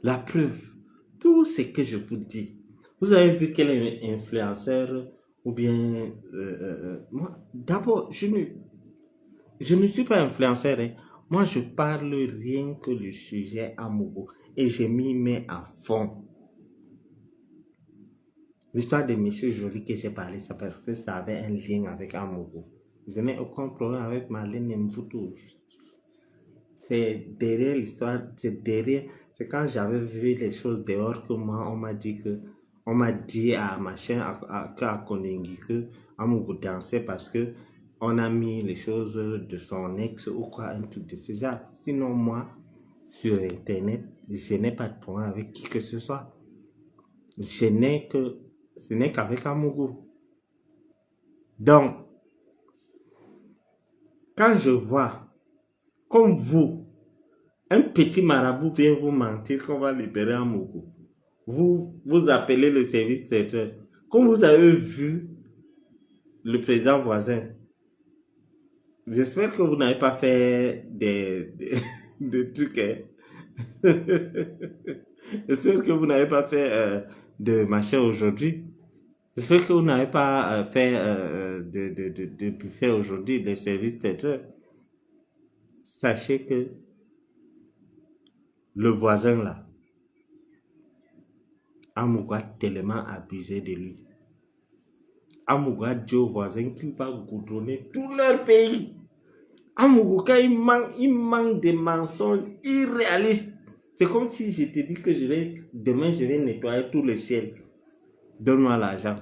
La preuve, tout ce que je vous dis, vous avez vu quel est influenceur ou bien... moi, d'abord, je ne suis pas influenceur. Hein. Moi, je parle rien que le sujet Amougou. Et je m'y mets à fond. L'histoire de M. Joly que j'ai parlé, ça parce que ça avait un lien avec Amougou. Je n'ai aucun problème avec Marlène Mvoutou. C'est derrière l'histoire, c'est derrière. C'est quand j'avais vu les choses dehors que moi, on m'a dit que on m'a dit à machin, à Kondengi que Amougou dansait parce que on a mis les choses de son ex ou quoi, un truc de ce genre. Sinon, moi, sur Internet, je n'ai pas de problème avec qui que ce soit. Ce n'est qu'avec Amougou. Donc, quand je vois, comme vous, un petit marabout vient vous mentir qu'on va libérer Amougou, vous appelez le service traiteur. Comme vous avez vu le président voisin, j'espère que vous n'avez pas fait des trucs. Hein. J'espère que vous n'avez pas fait de machin aujourd'hui. J'espère que vous n'avez pas fait de buffet aujourd'hui, des services traiteurs. Sachez que le voisin là, Amougou a tellement abusé de lui. Amougou a dit au voisin qu'il va goudronner tout leur pays. Amougou, quand il manque des mensonges irréalistes. C'est comme si je te dis que demain je vais nettoyer tout le ciel. Donne-moi l'argent.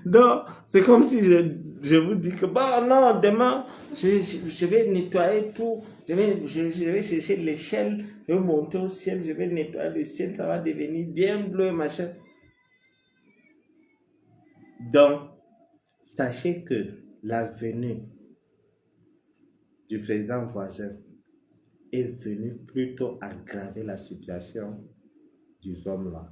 donc, c'est comme si je vous dis que bon, non, demain, je vais nettoyer tout. Je vais chercher l'échelle, je vais monter au ciel, je vais nettoyer le ciel, ça va devenir bien bleu, machin. Donc, sachez que la venue du président voisin est venue plutôt aggraver la situation du homme là.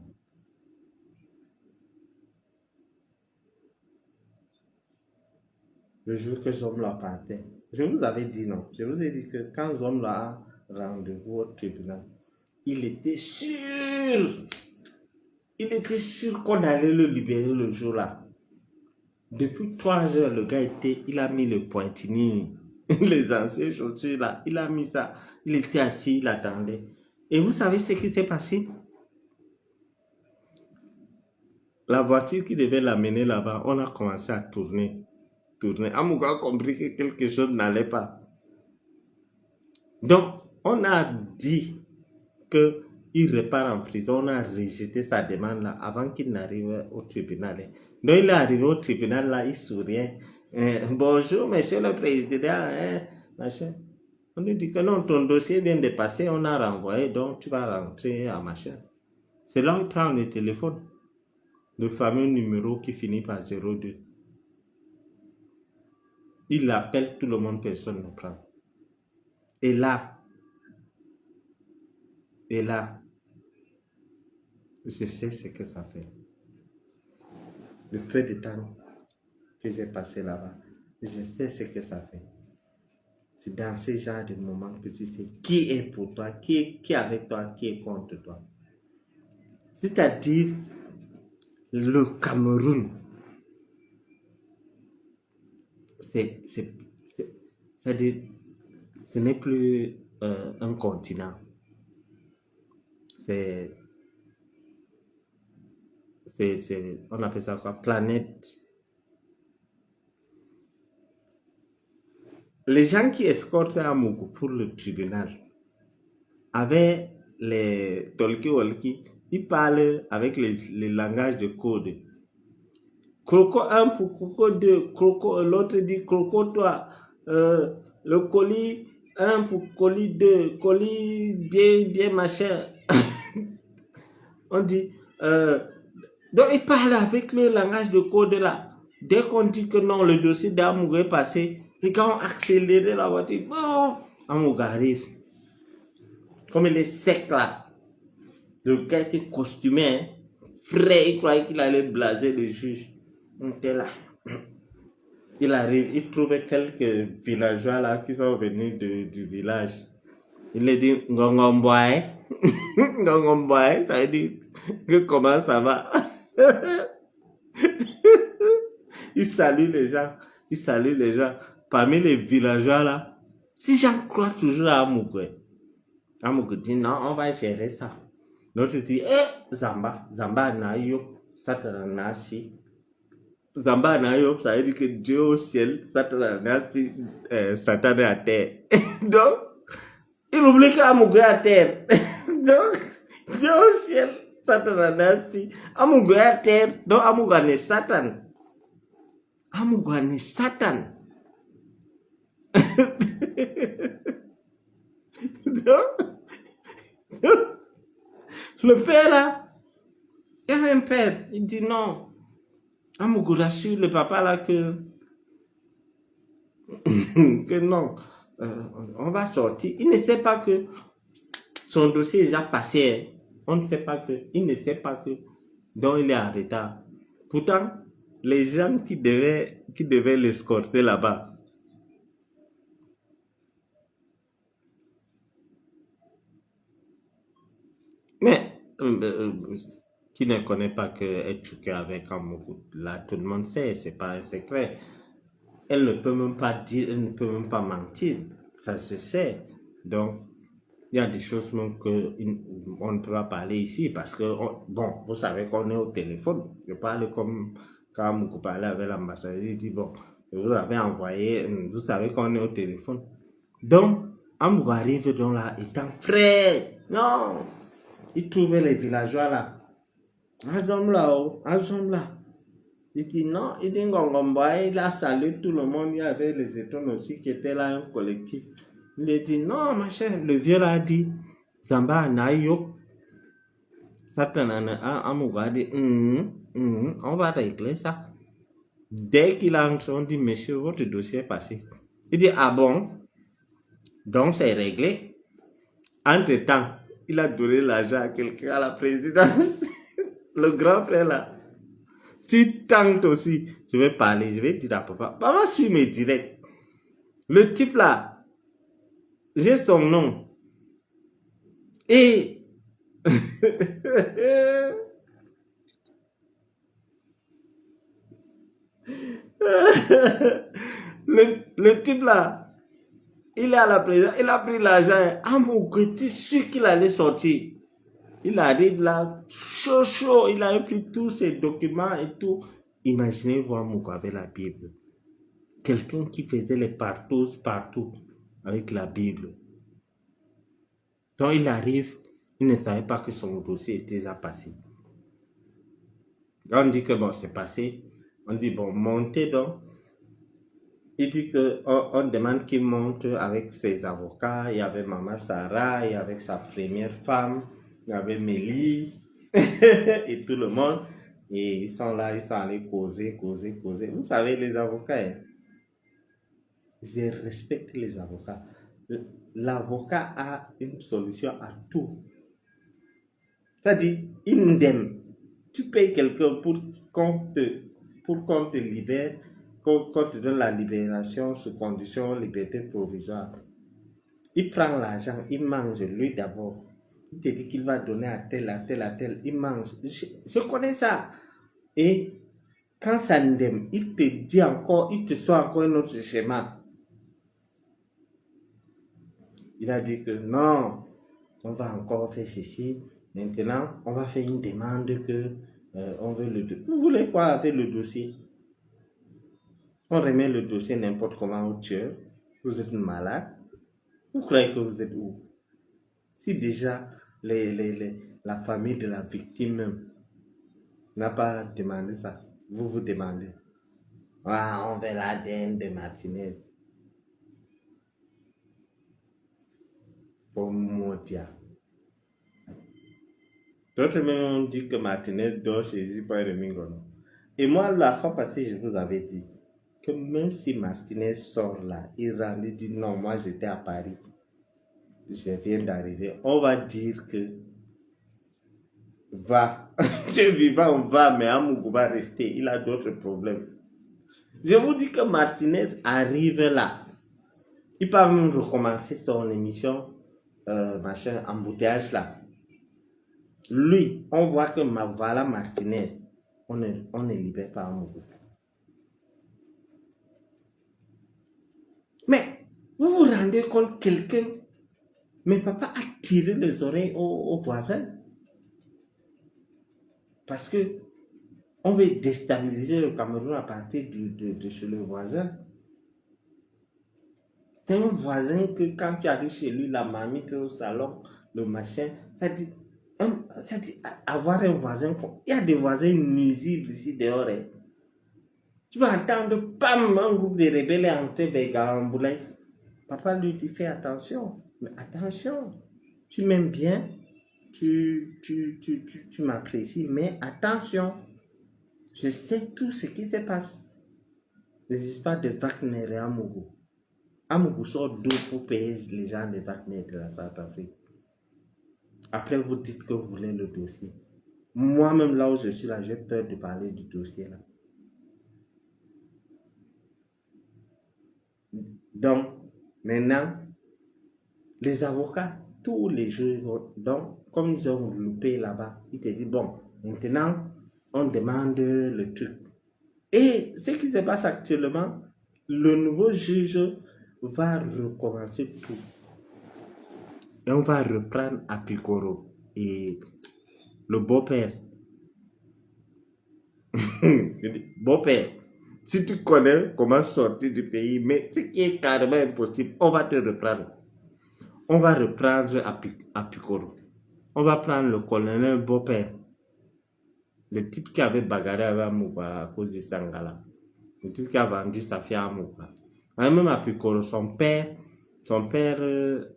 Le jour que Zom-là partait, je vous avais dit non. Je vous ai dit que quand Zom-là a rendez-vous au tribunal, il était sûr qu'on allait le libérer le jour-là. Depuis 3 heures, le gars il a mis le pointini, les anciennes chaussures là, il a mis ça. Il était assis, il attendait. Et vous savez ce qui s'est passé? La voiture qui devait l'amener là-bas, on a commencé à tourner. Amougou a compris que quelque chose n'allait pas. Donc, on a dit qu'il repart en prison. On a rejeté sa demande là avant qu'il n'arrive au tribunal. Donc, il est arrivé au tribunal là, il souriait. Bonjour, monsieur le président. Machin. On lui dit que non, ton dossier vient de passer, on a renvoyé, donc tu vas rentrer à machin. C'est là où il prend le téléphone. Le fameux numéro qui finit par 02. Il appelle tout le monde, personne ne prend. Et là, je sais ce que ça fait. Le peu de temps que j'ai passé là-bas, je sais ce que ça fait. C'est dans ce genre de moments que tu sais qui est pour toi, qui est avec toi, qui est contre toi. C'est-à-dire, le Cameroun, c'est-à-dire, ce n'est plus un continent. On appelle ça quoi? Planète. Les gens qui escortent Amougou pour le tribunal avaient les talkie-walkie, ils parlent avec les langages de code. Croco 1 pour Croco 2, l'autre dit Croco 3, le colis 1 pour colis 2, colis bien machin. On dit, donc ils parlent avec le langage de code là. Dès qu'on dit que non, le dossier d'Amougou est passé, les gars ont accéléré la voiture. Bon, Amougou arrive. Comme il est sec là. Le gars était costumé, hein, frais, il croyait qu'il allait blaser le juge. On était là. Il arrive, il trouvait quelques villageois là qui sont venus du village. Il leur dit Ngongomboy. Ngongomboy, ça veut dire que comment ça va. Il salue les gens. Parmi les villageois là, si j'en crois toujours à Amougou, Amougou dit non, on va gérer ça. L'autre dit, Zamba na yo, satana na si. Zamba Nayo, ça veut dire que Dieu au ciel, Satan est à terre. Donc, il oublie qu'Amougou est à terre. Donc, Dieu au ciel, Satan est Amougou est à terre. Donc, Amougou est Satan. Amougou est Satan. Donc, le père là, il y avait un père, il dit non. Amougou rassure le papa là que non, on va sortir. Il ne sait pas que son dossier est déjà passé. On ne sait pas que, il ne sait pas que, donc il est en retard. Pourtant, les gens qui devaient l'escorter là-bas, mais qui ne connaît pas qu'elle choquée avec Amougou, là tout le monde sait, c'est pas un secret. Elle ne peut même pas dire, elle ne peut même pas mentir, ça se sait. Donc, il y a des choses même qu'on ne peut pas parler ici parce que, bon, vous savez qu'on est au téléphone. Je parle comme quand Moukou parlait avec l'ambassadeur, il dit, bon, vous avez envoyé, vous savez qu'on est au téléphone. Donc, Amougou arrive donc là, étant frais. Non, il trouvait les villageois là. Ensemble là-haut, ensemble là. Il dit non, il dit Ngongomba, il a salué tout le monde, il y avait les étoiles aussi qui étaient là, un collectif. Il a dit non, machin, le vieux là a dit, Zamba Nayo, Satan Amougou a dit, on va régler ça. Dès qu'il a entré, on dit, monsieur, votre dossier est passé. Il dit, ah bon, donc c'est réglé. Entre-temps, il a donné l'argent à quelqu'un à la présidence, le grand frère là. Si tente aussi, je vais parler, je vais dire à papa, papa suit mes directs. Le type là, j'ai son nom. Et le type là, il est à la présidence, il a pris l'argent. Ah mon Dieu, tu es sûr qu'il allait sortir. Il arrive là, chaud, il a pris tous ses documents et tout. Imaginez voir Moukou avec la Bible. Quelqu'un qui faisait les partout avec la Bible. Donc il arrive, il ne savait pas que son dossier était déjà passé. On dit que bon, c'est passé. On dit bon, montez donc. Il dit qu'on demande qu'il monte avec ses avocats. Il y avait Maman Sarah, il y avait sa première femme, il y avait Mélie et tout le monde. Et ils sont là, ils sont allés causer. Vous savez, les avocats, hein, je respecte les avocats. L'avocat a une solution à tout. C'est-à-dire, indemne. Tu payes quelqu'un pour qu'on te libère, qu'on te donne la libération sous condition liberté provisoire. Il prend l'argent, il mange lui d'abord. Il te dit qu'il va donner à tel. Il mange. Je connais ça. Et quand ça indemne, il te dit encore, il te sort encore un autre schéma. Il a dit que non, on va encore faire ceci. Maintenant, on va faire une demande que on veut le dossier. Vous voulez quoi avec le dossier? On remet le dossier n'importe comment au tueur. Vous êtes malade. Vous croyez que vous êtes où? Si déjà la famille de la victime n'a pas demandé ça, vous demandez. Ah, on veut l'ADN de Martinez. Faut mourir. D'autres même ont dit que Martinez dort chez lui par le Mingono. Et moi, la fois passée, je vous avais dit que même si Martinez sort là, il rentre, il dit non, moi j'étais à Paris. Je viens d'arriver. On va dire que va. Tu es vivant, va, mais Amougou va rester. Il a d'autres problèmes. Je vous dis que Martinez arrive là. Il peut même recommencer son émission, machin, embouteillage là. Lui, on voit que voilà Martinez. On ne libère pas Amougou. Mais vous vous rendez compte, quelqu'un, mais papa a tiré les oreilles aux voisins. Parce que On veut déstabiliser le Cameroun à partir de chez le voisin. C'est un voisin que quand tu arrives chez lui, la mamie au salon, le machin, ça dit avoir un voisin. Il y a des voisins nuisibles ici dehors. Hein. Tu vas entendre, pam, un groupe de rebelles entrer vers Garamboulay. Papa lui dit, fais attention. Mais attention, tu m'aimes bien, tu m'apprécies, mais attention, je sais tout ce qui se passe. Les histoires de Wagner et Amougou. Amougou sort d'où pour payer les gens de Wagner de la Centrafrique. Après, vous dites que vous voulez le dossier. Moi-même, là où je suis là, j'ai peur de parler du dossier là. Donc, maintenant, les avocats, tous les jours, donc, comme ils ont loupé là-bas, ils te disent, bon, maintenant, on demande le truc. Et ce qui se passe actuellement, le nouveau juge va recommencer tout. Et on va reprendre à Picoro et le beau-père. Beau-père, si tu connais comment sortir du pays, mais ce qui est carrément impossible, on va te reprendre. On va reprendre à Picoro. On va prendre le colonel beau-père. Le type qui avait bagarré avec Amouba à cause de Sangala. Le type qui a vendu sa fille à Amouba. Même à Picoro, son père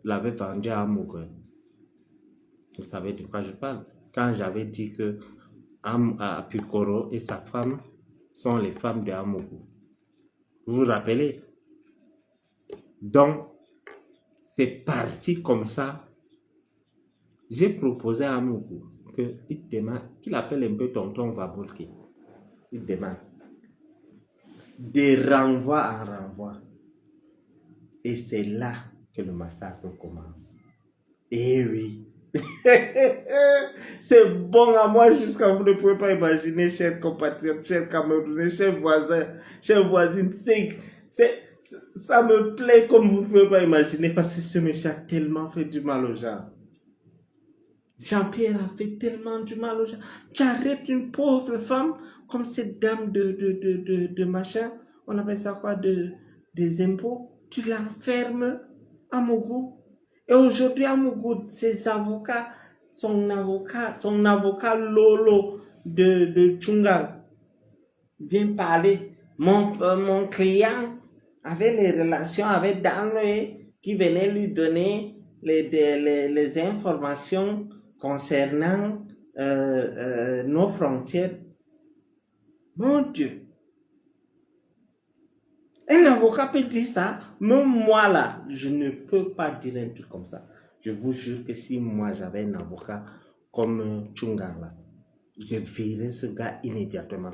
l'avait vendu à Amouba. Vous savez de quoi je parle. Quand j'avais dit que à Picoro et sa femme sont les femmes de Amougou. Vous vous rappelez? Donc, c'est parti comme ça. J'ai proposé à Amougou qu'il appelle un peu tonton Vabolke. Il demande de renvoi en renvoi. Et c'est là que le massacre commence. Eh oui. C'est bon à moi jusqu'à vous ne pouvez pas imaginer, chers compatriotes, chers Camerounais, chers voisins, chers voisines. Ça me plaît comme vous ne pouvez pas imaginer parce que ce monsieur a tellement fait du mal aux gens. Jean-Pierre a fait tellement du mal aux gens. Tu arrêtes une pauvre femme comme cette dame de machin, on appelle ça quoi, des impôts. Tu l'enfermes à Mougou. Et aujourd'hui, à Mougou, ses avocats, son avocat Lolo de Tchungang vient parler. Mon client avait les relations avec Danoué qui venait lui donner les informations concernant nos frontières. Mon Dieu. Un avocat peut dire ça, même moi là, je ne peux pas dire un truc comme ça. Je vous jure que si moi j'avais un avocat comme Tchungar là, je virais ce gars immédiatement.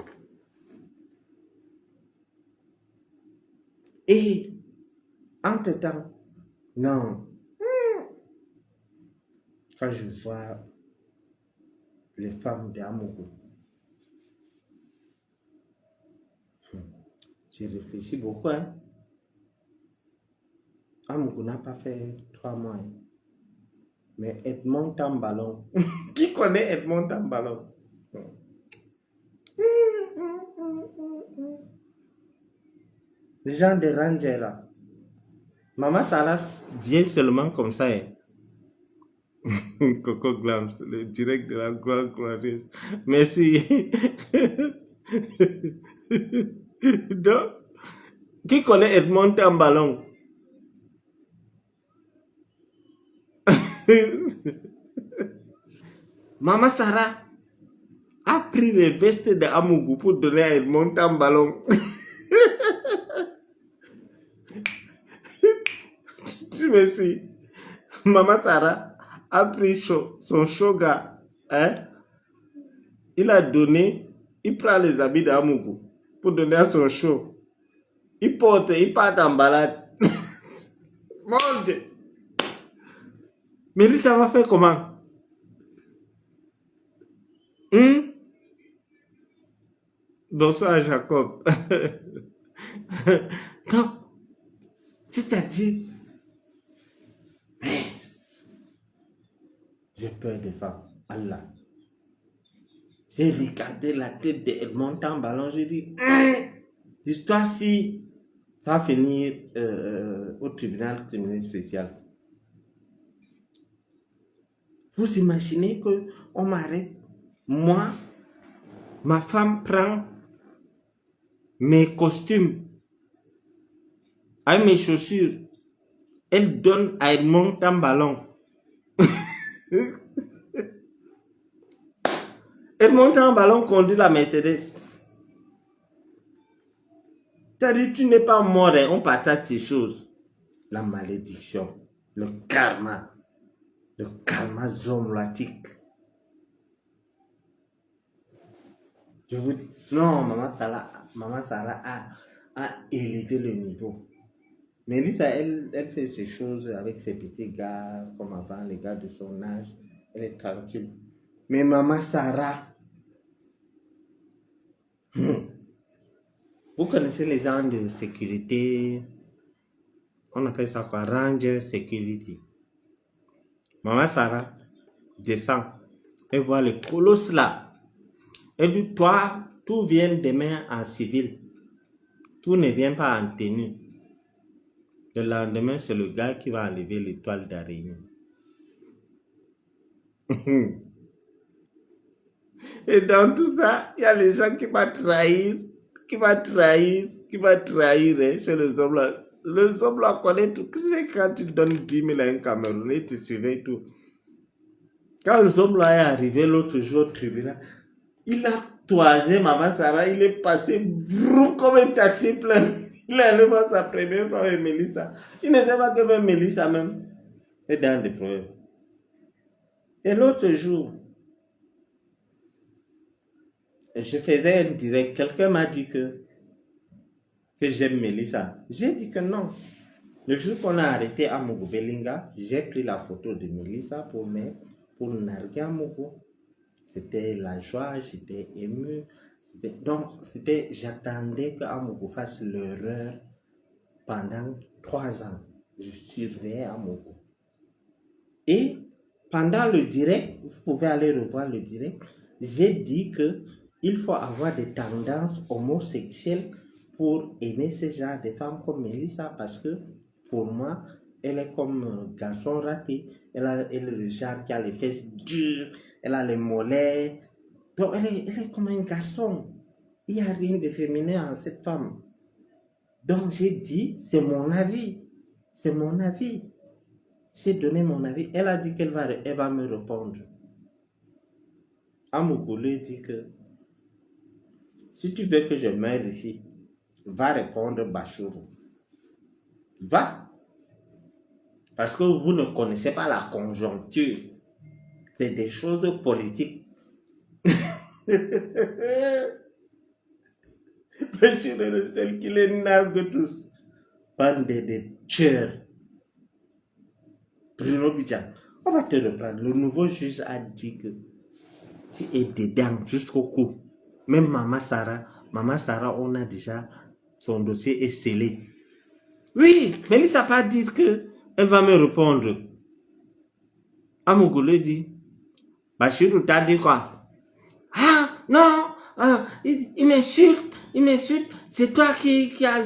Et entre-temps, non, quand je vois les femmes d'Amougou, j'ai réfléchi beaucoup. Hein. Amougou n'a pas fait 3 mois. Hein. Mais Edmond Tambalon, qui connaît Edmond Tambalon? Les gens de Ranger là. Maman Sarah vient seulement comme ça. Hein. Coco Glams, le direct de la gloire glorieuse. Merci. Donc, qui connaît Edmond Tambalon? Maman Sarah a pris les vestes de Amougou pour donner à Edmond Tambalon. Tu me suis. Maman Sarah a pris son shoga. Hein? Il prend les habits d'Amougou pour donner à son show. Il part en balade. Mon Dieu. Mais lui, ça va faire comment? Bonsoir Jacob. Donc, c'est-à-dire, j'ai peur des femmes. Allah. J'ai regardé la tête d'elle monter en ballon. J'ai dit, l'histoire si ça va finir au tribunal criminel spécial. Vous imaginez qu'on m'arrête. Moi, ma femme prend mes costumes avec mes chaussures. Elle donne à Edmond en ballon. Edmond en ballon conduit la Mercedes. C'est-à-dire, tu n'es pas mort, hein, on partage ces choses. La malédiction, le karma zomlatique. Je vous dis, non, Maman Sarah a élevé le niveau. Mélissa, elle fait ses choses avec ses petits gars, comme avant, les gars de son âge. Elle est tranquille. Mais Maman Sarah, vous connaissez les gens de sécurité, on appelle ça quoi, Ranger Security. Maman Sarah descend, elle voit le colosse là. Elle dit, toi, tout vient demain en civil. Tout ne vient pas en tenue. Le lendemain, c'est le gars qui va enlever l'étoile d'araignée. Et dans tout ça, il y a les gens qui vont trahir, hein, chez les hommes là. Les hommes là connaissent tout. C'est quand tu donnes 10 000 à un Camerounais, tu surveilles tout. Quand le homme là est arrivé l'autre jour au tribunal, il a toisé Maman Sarah, il est passé vroom, comme un taxi plein. Il est allé voir sa première femme avec Mélissa. Il ne sait pas que même Mélissa même est dans des problèmes. Et l'autre jour, je faisais un direct, quelqu'un m'a dit que j'aime Mélissa. J'ai dit que non. Le jour qu'on a arrêté Amougou Belinga, j'ai pris la photo de Mélissa pour narguer Amougou. C'était la joie, j'étais ému. J'attendais qu'Amougou fasse l'erreur pendant 3 ans. Je surveillais Amougou. Et pendant le direct, vous pouvez aller revoir le direct, j'ai dit qu'il faut avoir des tendances homosexuelles pour aimer ce genre de femmes comme Mélissa, parce que pour moi, elle est comme un garçon raté. Elle est le genre qui a les fesses dures, elle a les mollets. Donc elle est comme un garçon. Il n'y a rien de féminin en cette femme. Donc j'ai dit, c'est mon avis. C'est mon avis. J'ai donné mon avis. Elle a dit qu'elle va me répondre. Amougou lui dit que si tu veux que je meure ici, va répondre Bachourou. Va. Parce que vous ne connaissez pas la conjoncture. C'est des choses politiques. Bachir est le seul qui les nargue tous. Bande de tueurs. Bruno Bidjan, on va te reprendre. Le nouveau juge a dit que tu es dedans jusqu'au cou. Même Maman Sarah, on a déjà son dossier est scellé. Oui, Mélissa n'a pas dit qu'elle va me répondre. Amougou lui dit, Bachirou t'a dit quoi? Ah, non, il m'insulte, c'est toi qui as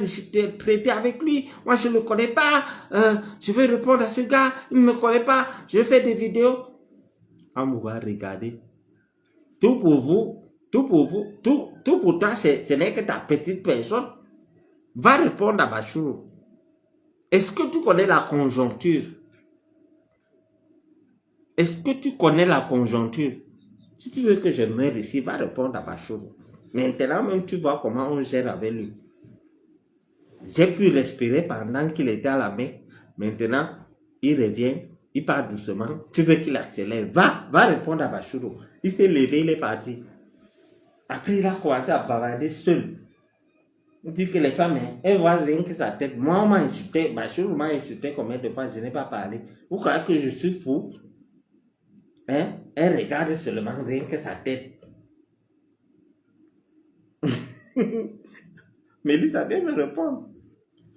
traité avec lui, moi je ne le connais pas, je vais répondre à ce gars, il ne me connaît pas, je vais faire des vidéos. Amougou a regardé. Tout pour toi, ce n'est que ta petite personne. Va répondre à Bachirou. Est-ce que tu connais la conjoncture? Est-ce que tu connais la conjoncture? Si tu veux que je meure ici, va répondre à Bachirou. Maintenant même, tu vois comment on gère avec lui. J'ai pu respirer pendant qu'il était à la main. Maintenant, il revient, il part doucement. Tu veux qu'il accélère? Va répondre à Bachirou. Il s'est levé, il est parti. Après, il a commencé à bavarder seul. Il dit que les femmes, elles voient rien que sa tête. Moi, on m'a insulté. Bachirou m'a insulté combien de fois, je n'ai pas parlé. Vous croyez que je suis fou? Hein? Elle regarde seulement rien que sa tête. Mélissa vient me répondre.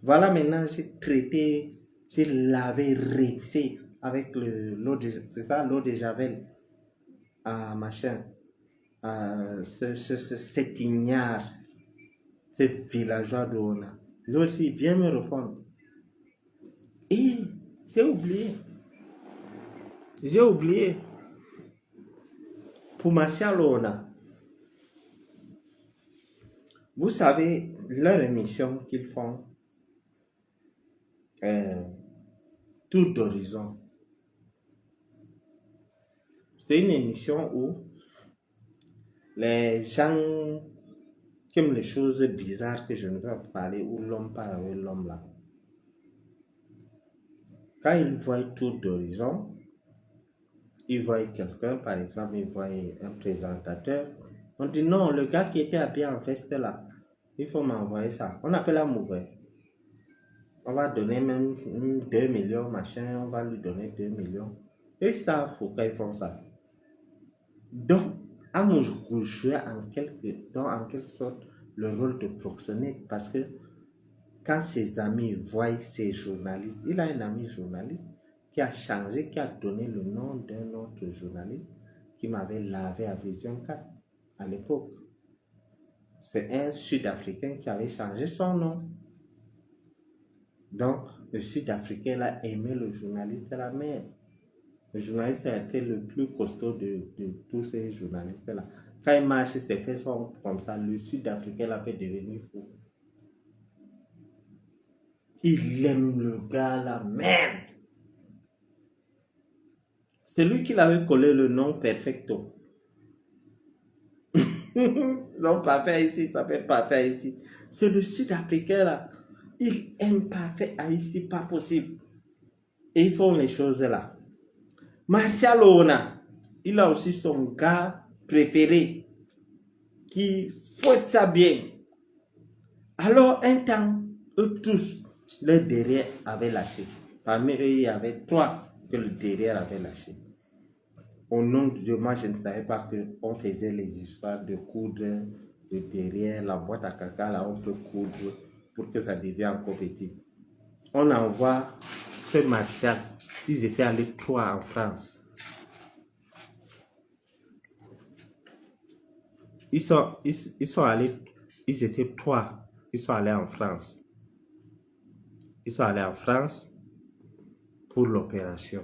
Voilà, maintenant, j'ai lavé, rincé avec l'eau de Javel à machin. cet ignare, ce villageois de Ona. Lui aussi, viens me répondre. Et j'ai oublié. J'ai oublié. Pour Martial Ona, vous savez, leur émission qu'ils font, Tour d'horizon. C'est une émission où les gens qui aiment les choses bizarres que je ne vais pas parler, où l'homme parle avec l'homme là. Quand ils voient Tour d'horizon, ils voient quelqu'un, par exemple, ils voient un présentateur. On dit non, le gars qui était habillé en veste là, il faut m'envoyer ça. On appelle à mourir. On va donner même 2 millions, machin, on va lui donner 2 millions. Et ça, pourquoi ils font ça. Donc, Amourou jouait en quelque sorte le rôle de proxénète parce que quand ses amis voient ces journalistes, il a un ami journaliste qui a changé, qui a donné le nom d'un autre journaliste qui m'avait lavé à Vision 4 à l'époque. C'est un Sud-Africain qui avait changé son nom. Donc, le Sud-Africain a aimé le journaliste à la mer. Le journaliste a été le plus costaud de tous ces journalistes-là. Quand il marche, ses fesses sont comme ça. Le Sud-Africain l'a fait devenir fou. Il aime le gars là, merde. C'est lui qui l'avait collé le nom Perfecto. Non, parfait ici, ça fait parfait ici. C'est le Sud-Africain là. Il aime parfait ici, pas possible. Et ils font les choses là. Martial Ona, il a aussi son gars préféré qui fouette ça bien. Alors, un temps, eux tous, le derrière avait lâché. Parmi eux, il y avait 3 que le derrière avait lâché. Au nom de Dieu, moi, je ne savais pas qu'on faisait les histoires de coudre de derrière, la boîte à caca, là, on peut coudre pour que ça devienne encore petit. On envoie ce Martial. Ils étaient allés 3 en France. Ils sont allés, ils étaient 3. Ils sont allés en France. Ils sont allés en France pour l'opération.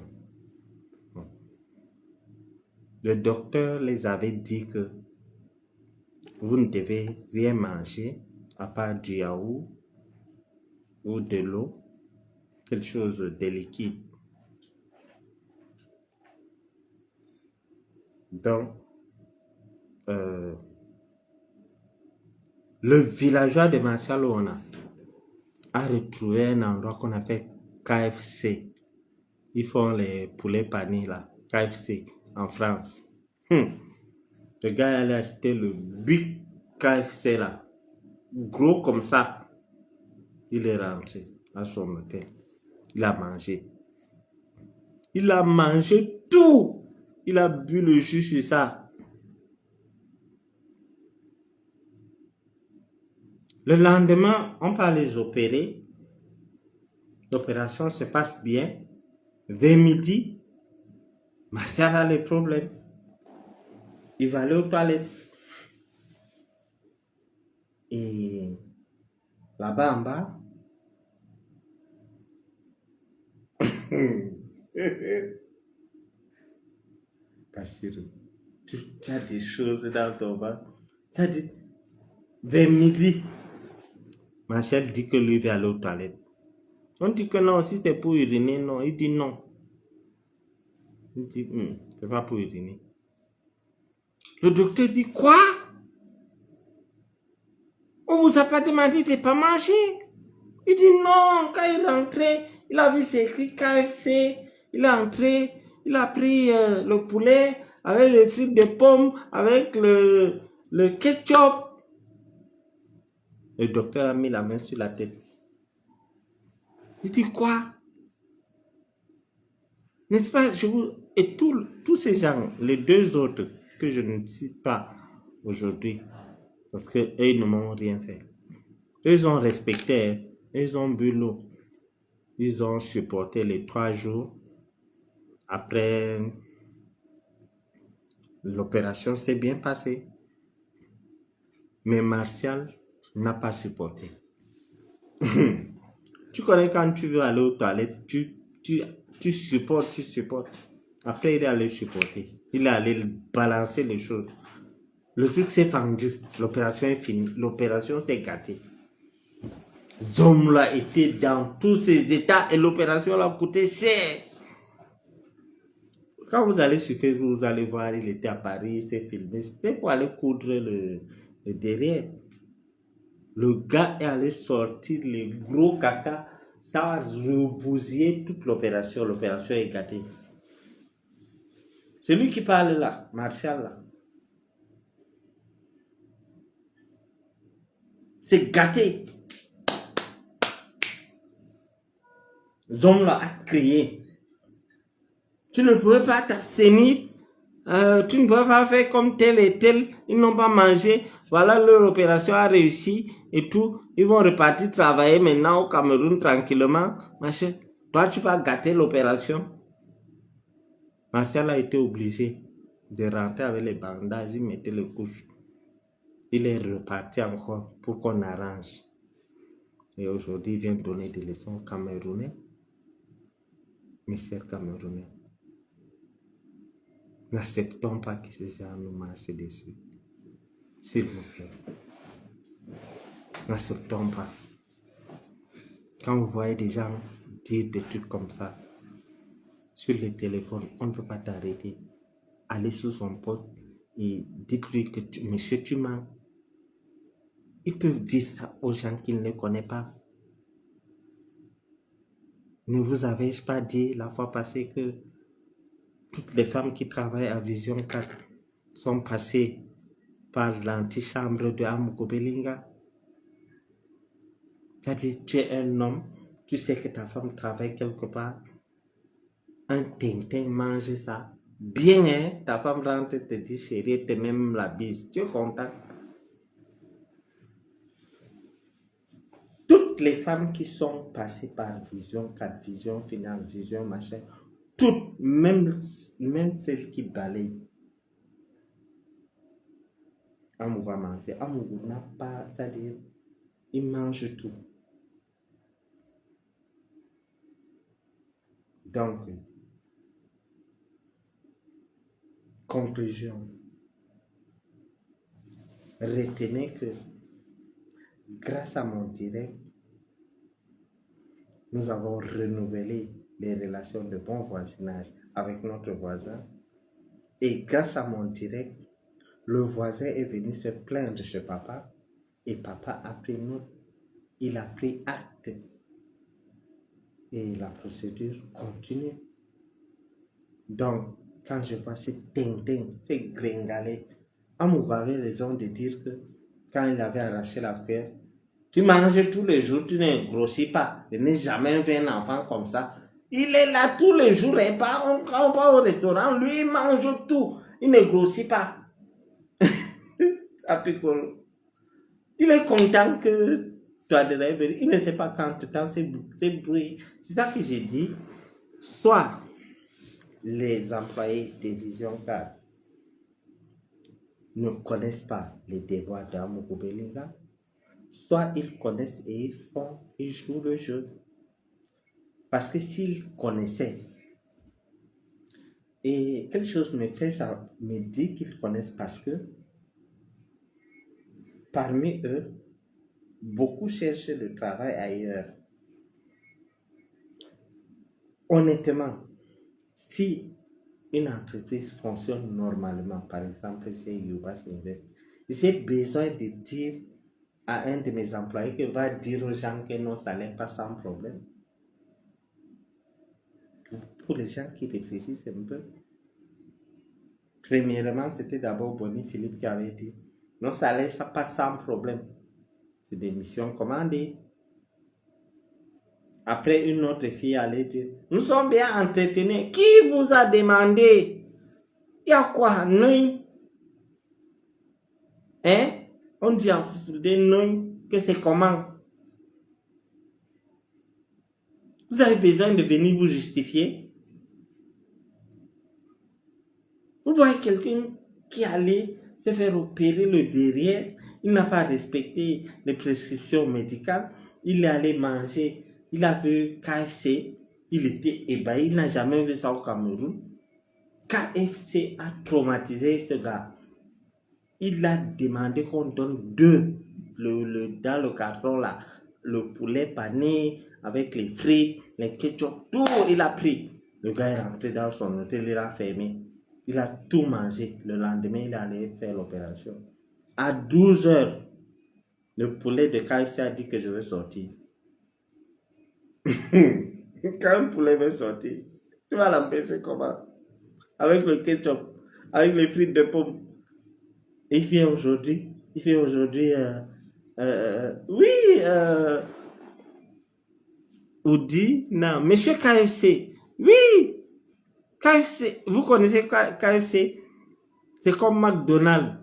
Le docteur les avait dit que vous ne devez rien manger à part du yaourt ou de l'eau, quelque chose de liquide. Donc, le villageois de Martial Ona a retrouvé un endroit qu'on appelle KFC. Ils font les poulets panis là, KFC en France. Le gars allait acheter le big KFC là, gros comme ça. Il est rentré à son hôtel. Il a mangé. Il a mangé tout. Il a bu le jus sur ça. Le lendemain, on va les opérer. L'opération se passe bien. Vers midi, Martial a les problèmes. Il va aller aux toilettes. Et là-bas en bas, Kachiru, tu as des choses dans ton bas. Tu as dit, vers midi, Martial dit que lui va aller aux toilettes. On dit que non, si c'est pour uriner, non. Il dit non. Il dit, c'est pas pour uriner. Le docteur dit, quoi? On vous a pas demandé de ne pas manger? Il dit non. Quand il est rentré, il a vu c'est écrit KFC. Il est entré, il a pris le poulet avec les frites de pommes, avec le ketchup. Le docteur a mis la main sur la tête. Il dit quoi? N'est-ce pas? Et tous ces gens, les 2 autres que je ne cite pas aujourd'hui, parce qu'eux ne m'ont rien fait. Ils ont respecté, ils ont bu l'eau. Ils ont supporté les 3 jours. Après, L'opération s'est bien passée. Mais Martial n'a pas supporté. Tu connais quand tu veux aller aux toilettes, tu supportes. Après, il est allé supporter. Il est allé balancer les choses. Le truc s'est fendu. L'opération est finie. L'opération s'est gâtée. Zomla était dans tous ses états et l'opération l'a coûté cher. Quand vous allez sur Facebook, vous allez voir, il était à Paris, il s'est filmé. C'était pour aller coudre le derrière. Le gars est allé sortir les gros caca. Ça a rebousillé toute l'opération. L'opération est gâtée. C'est lui qui parle là, Martial là. C'est gâté. Zomla a crié. Tu ne pouvais pas t'abstenir. Tu ne pouvais pas faire comme tel et tel. Ils n'ont pas mangé. Voilà, leur opération a réussi et tout. Ils vont repartir travailler maintenant au Cameroun tranquillement. Machin. Toi, tu vas gâter l'opération. Martial a été obligé de rentrer avec les bandages. Il mettait les couches. Il est reparti encore pour qu'on arrange. Et aujourd'hui, il vient donner des leçons aux Camerounais. Mes chers Camerounais, n'acceptons pas que ces gens nous marchent dessus. S'il vous plaît. N'acceptons pas. Quand vous voyez des gens dire des trucs comme ça sur les téléphones, on ne peut pas t'arrêter. Allez sur son poste et dites-lui que monsieur, tu mens. Ils peuvent dire ça aux gens qu'ils ne connaissent pas. Ne vous avais-je pas dit la fois passée que toutes les femmes qui travaillent à Vision 4 sont passées par l'antichambre de Amugo Belinga? C'est-à-dire, tu es un homme, tu sais que ta femme travaille quelque part, un tintin mange ça. Bien, hein? Ta femme rentre et te dit, chérie, te même la bise. Tu es content? Toutes les femmes qui sont passées par Vision 4, Vision Finale, Vision machin, toutes, même celles qui balayent, Amour va manger. Amour n'a pas, c'est-à-dire, il mange tout. Donc, conclusion. Retenez que grâce à mon direct, nous avons renouvelé les relations de bon voisinage avec notre voisin. Et grâce à mon direct, le voisin est venu se plaindre chez papa et papa a pris note. Il a pris acte. Et la procédure continue. Donc, quand je vois ces tintin, ces gringalets, Amour avait raison de dire que quand il avait arraché la cuillère, tu manges tous les jours, tu ne grossis pas. Je n'ai jamais vu un enfant comme ça. Il est là tous les jours, et quand on va au restaurant, lui il mange tout. Il ne grossit pas. Il est content que tu as déjà venu. Il ne sait pas quand dans ces bruits. C'est ça que j'ai dit. Soit les employés de Vision 4 ne connaissent pas les devoirs d'Amugo Belinga, soit ils connaissent et ils jouent le jeu. Parce que s'ils connaissaient, et quelque chose me fait ça, me dit qu'ils connaissent parce que parmi eux, beaucoup cherchent le travail ailleurs. Honnêtement, si une entreprise fonctionne normalement, par exemple chez Yubas Invest, j'ai besoin de dire à un de mes employés que va dire aux gens que nos salaires passent sans problème. Pour les gens qui réfléchissent un peu. Premièrement, c'était d'abord Bonnie Philippe qui avait dit nos salaires ça passe sans problème. C'est des missions commandées. Après, une autre fille allait dire nous sommes bien entretenus. Qui vous a demandé? Il y a quoi? Nous? Hein? On dit en des nous que c'est comment? Vous avez besoin de venir vous justifier? Vous voyez quelqu'un qui allait se faire opérer le derrière. Il n'a pas respecté les prescriptions médicales. Il est allé manger. Il a vu KFC. Il était ébahi. Il n'a jamais vu ça au Cameroun. KFC a traumatisé ce gars. Il a demandé qu'on donne deux. Dans le carton là, le poulet pané avec les frites, les ketchup, tout il a pris. Le gars est rentré dans son hôtel, il a fermé. Il a tout mangé. Le lendemain, il est allé faire l'opération. À 12 heures, le poulet de KFC a dit que je vais sortir. Quand un poulet veut sortir, tu vas l'empêcher comment? Avec le ketchup, avec les frites de pommes. Et il fait aujourd'hui, Oudi, non, monsieur KFC, oui, KFC, vous connaissez KFC? C'est comme McDonald's.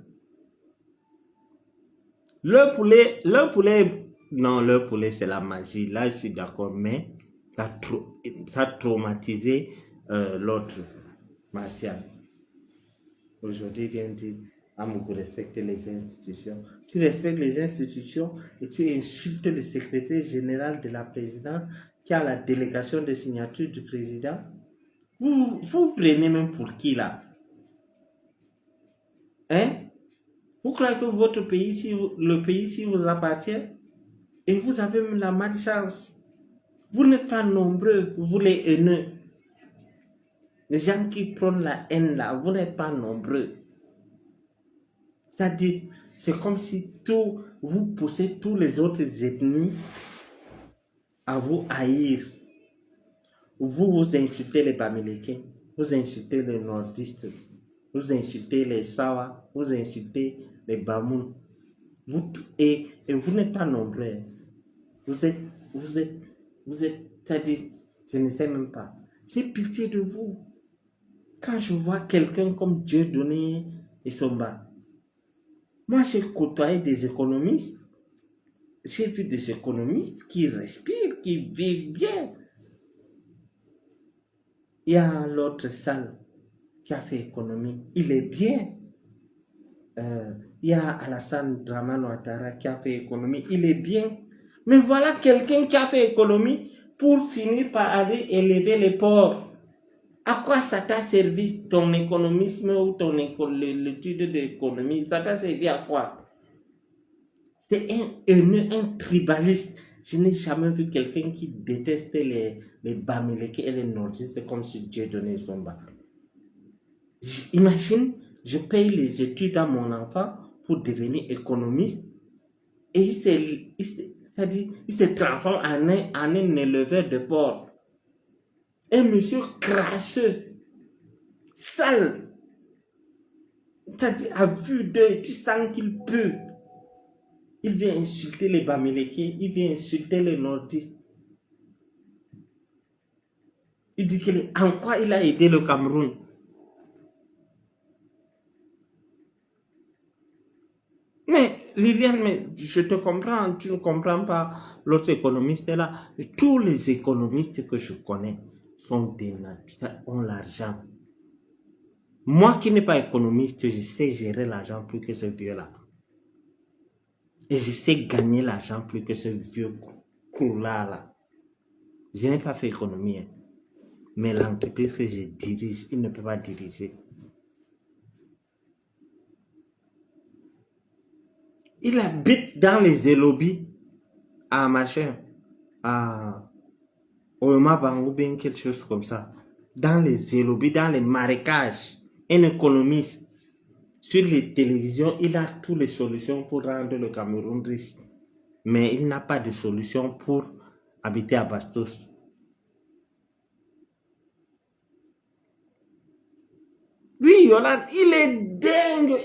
Le poulet, non, le poulet c'est la magie, là je suis d'accord, mais ça a traumatisé l'autre, Martial. Aujourd'hui, il vient dire, Amougou, respecter les institutions. Tu respectes les institutions et tu insultes le secrétaire général de la présidence qui a la délégation de signature du président. Vous prenez même pour qui là? Hein? Vous croyez que votre pays, le pays si vous appartient? Et vous avez même la malchance. Vous n'êtes pas nombreux, vous les haineux. Les gens qui prennent la haine là, vous n'êtes pas nombreux. C'est-à-dire, c'est comme si vous poussez tous les autres ethnies à vous haïr. Vous insultez les Bamileke, vous insultez les nordistes, vous insultez les Sawa, vous insultez les Bamoun. Et vous n'êtes pas nombreux. Vous êtes, c'est-à-dire, je ne sais même pas. J'ai pitié de vous. Quand je vois quelqu'un comme Dieudonné Essomba, moi j'ai côtoyé des économistes. J'ai vu des économistes qui respirent, qui vivent bien. Il y a l'autre salle qui a fait économie. Il est bien. Il y a Alassane Dramane Ouattara qui a fait économie. Il est bien. Mais voilà quelqu'un qui a fait économie pour finir par aller élever les pauvres. À quoi ça t'a servi ton économisme ou l'étude d'économie? Ça t'a servi à quoi? C'est un tribaliste. Je n'ai jamais vu quelqu'un qui déteste les Bamileke et les nordistes comme ce Dieudonné Essomba. Imagine, je paye les études à mon enfant pour devenir économiste et il se transforme en un éleveur de porc. Un monsieur crasseux, sale. C'est-à-dire, à vue d'œil, tu sens qu'il pue. Il vient insulter les Bamileke, il vient insulter les nordistes. Il dit en quoi il a aidé le Cameroun. Mais Liliane, je te comprends, tu ne comprends pas. L'autre économiste est là. Tous les économistes que je connais sont des naturels, ont l'argent. Moi qui n'ai pas économiste, je sais gérer l'argent plus que ce vieux-là. Et je sais gagner l'argent plus que ce vieux coup-là. Je n'ai pas fait économie. Hein. Mais l'entreprise que je dirige, il ne peut pas diriger. Il habite dans les élobis à machin, à Oema Bangou, bien quelque chose comme ça. Dans les élobis, dans les marécages. Un économiste. Sur les télévisions, il a toutes les solutions pour rendre le Cameroun riche. Mais il n'a pas de solution pour habiter à Bastos. Oui, Yolande, il est dingue.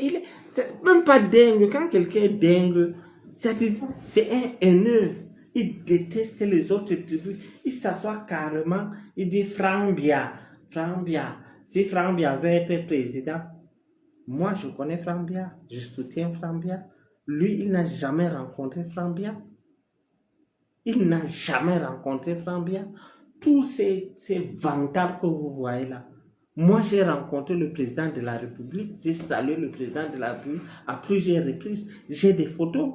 C'est même pas dingue. Quand quelqu'un est dingue, c'est un haineux. Il déteste les autres tribus. Il s'assoit carrément. Il dit Frambia. Si Frambia veut être président, moi je connais Frambia. Je soutiens Frambia. Lui, il n'a jamais rencontré Frambia. Il n'a jamais rencontré Frambia. Tous ces vantards que vous voyez là, Moi, j'ai rencontré le président de la République, j'ai salué le président de la République à plusieurs reprises. J'ai des photos.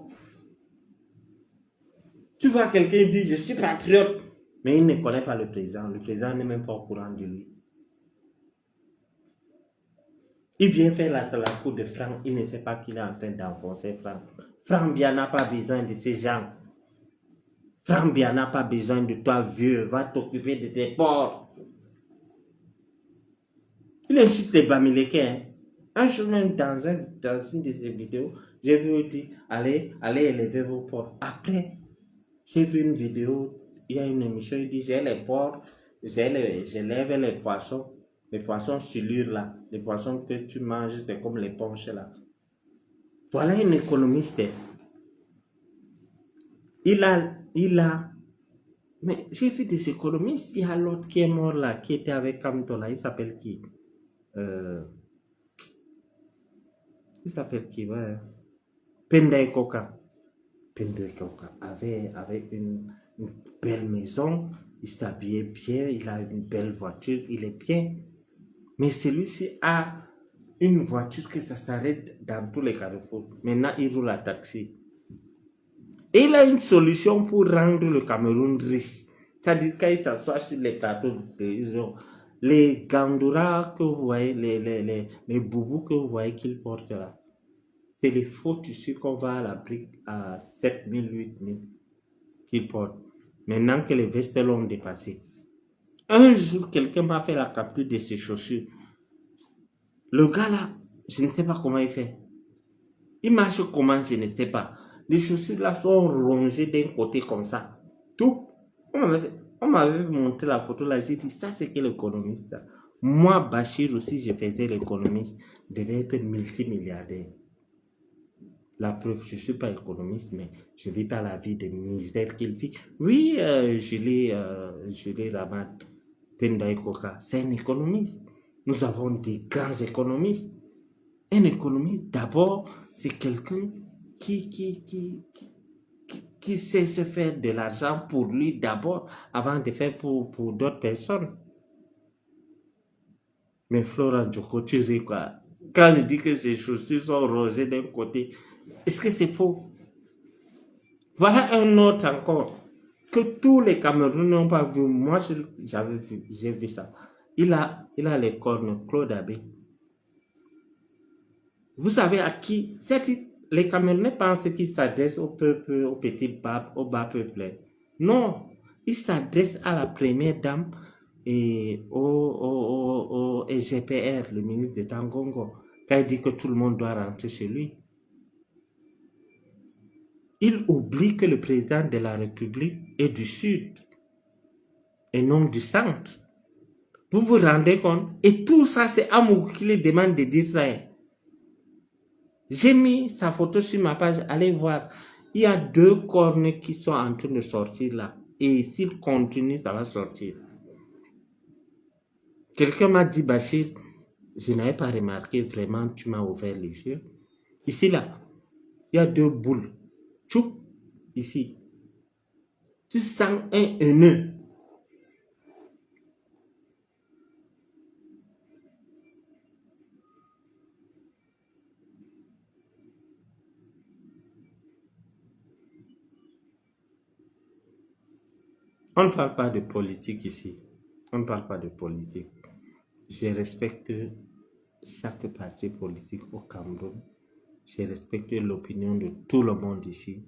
Tu vois quelqu'un dire je suis patriote, mais il ne connaît pas le président. Le président n'est même pas au courant de lui. Il vient faire la cour de Franck, il ne sait pas qu'il est en train d'enfoncer Franck. Franck Bia n'a pas besoin de ces gens. Franck Bia n'a pas besoin de toi, vieux. Va t'occuper de tes porcs. Il insulte les Bamileke. Hein. Un jour même dans une de ses vidéos, j'ai vu dire allez élever vos porcs. Après, j'ai vu une vidéo, il y a une émission, il dit j'ai les porcs, j'élève les poissons silures là, les poissons que tu manges, c'est comme les ponches là. Voilà un économiste. Il a, mais j'ai vu des économistes, il y a l'autre qui est mort là, qui était avec Kamtola, il s'appelle qui? Il s'appelle qui? Ouais. Pendai Koka. Pendai Koka avait une belle maison, il s'habillait bien, il a une belle voiture, il est bien. Mais celui-ci a une voiture que ça s'arrête dans tous les carrefours. Maintenant, il roule à taxi. Et il a une solution pour rendre le Cameroun riche. C'est-à-dire quand il s'assoit sur les plateaux de télévision, les gandouras que vous voyez, les boubous que vous voyez qu'il porte là, c'est les faux tissus qu'on va à la brique à 7 000, 8 000 qu'il porte. Maintenant que les vestes l'ont dépassé. Un jour, quelqu'un m'a fait la capture de ses chaussures. Le gars là, je ne sais pas comment il fait. Il marche comment, je ne sais pas. Les chaussures là sont rongées d'un côté comme ça. Tout. On m'avait montré la photo là, j'ai dit ça c'est quel économiste ça. Moi, Bachir aussi, je faisais l'économiste, devait être multimilliardaire. La preuve, je ne suis pas économiste, mais je ne vis pas la vie de misère qu'il vit. Oui, Julie Ramad Pendai Koka, c'est un économiste. Nous avons des grands économistes. Un économiste, d'abord, c'est quelqu'un qui sait se faire de l'argent pour lui d'abord, avant de faire pour d'autres personnes. Mais Florent Djoko, tu sais quoi? Quand je dis que ces chaussures sont rosées d'un côté, est-ce que c'est faux? Voilà un autre encore, que tous les Camerounais n'ont pas vu. Moi, j'ai vu ça. Il a les cornes, Claude Abbé. Vous savez à qui? Les Camerounais pensent qu'ils s'adressent au peuple, au bas peuple. Non, ils s'adressent à la première dame et au SGPR, le ministre de Tangongo, quand il dit que tout le monde doit rentrer chez lui. Il oublie que le président de la République est du Sud et non du centre. Vous vous rendez compte? Et tout ça, c'est Amou qui lui demande de dire ça. J'ai mis sa photo sur ma page, allez voir. Il y a 2 cornes qui sont en train de sortir là. Et s'il continue, ça va sortir. Quelqu'un m'a dit, Bachir, je n'avais pas remarqué, vraiment, tu m'as ouvert les yeux. Ici là, il y a 2 boules. Tchoup, ici. Tu sens un haineux. On ne parle pas de politique ici. On ne parle pas de politique. Je respecte chaque parti politique au Cameroun. Je respecte l'opinion de tout le monde ici.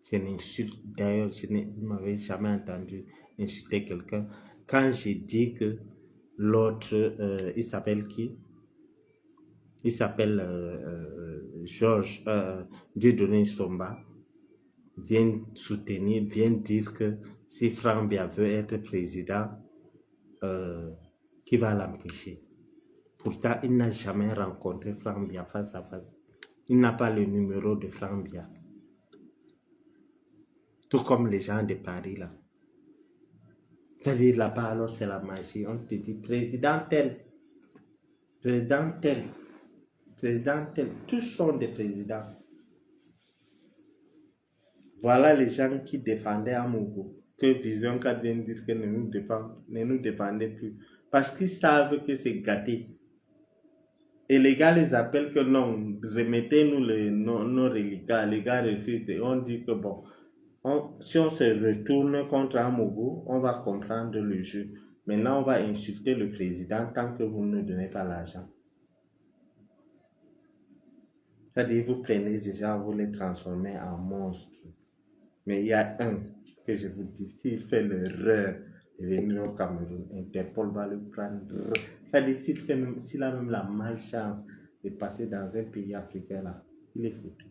Je n'insulte, d'ailleurs, vous ne m'avez jamais entendu insulter quelqu'un. Quand j'ai dit que l'autre, il s'appelle qui? Il s'appelle Georges Dieudonné Somba, vient soutenir, vient dire que si Franck Bia veut être président, qui va l'empêcher? Pourtant, il n'a jamais rencontré Franck Bia face à face. Il n'a pas le numéro de Franck Bia. Tout comme les gens de Paris là. C'est-à-dire là-bas, alors c'est la magie. On te dit président tel, président tel, président tel. Tous sont des présidents. Voilà les gens qui défendaient Amougou. Que Vision 4 vient de dire que ne nous défendez plus. Parce qu'ils savent que c'est gâté. Et les gars les appellent que non, remettez-nous nos reliquats. Les gars refusent et on dit que bon, si on se retourne contre Amogo, on va comprendre le jeu. Maintenant, on va insulter le président tant que vous ne nous donnez pas l'argent. C'est-à-dire, vous prenez des gens, vous les transformez en monstres. Mais il y a un que je vous dis, s'il fait l'erreur de venir au Cameroun, Interpol va le prendre. C'est-à-dire, s'il a même la malchance de passer dans un pays africain, là, il est foutu.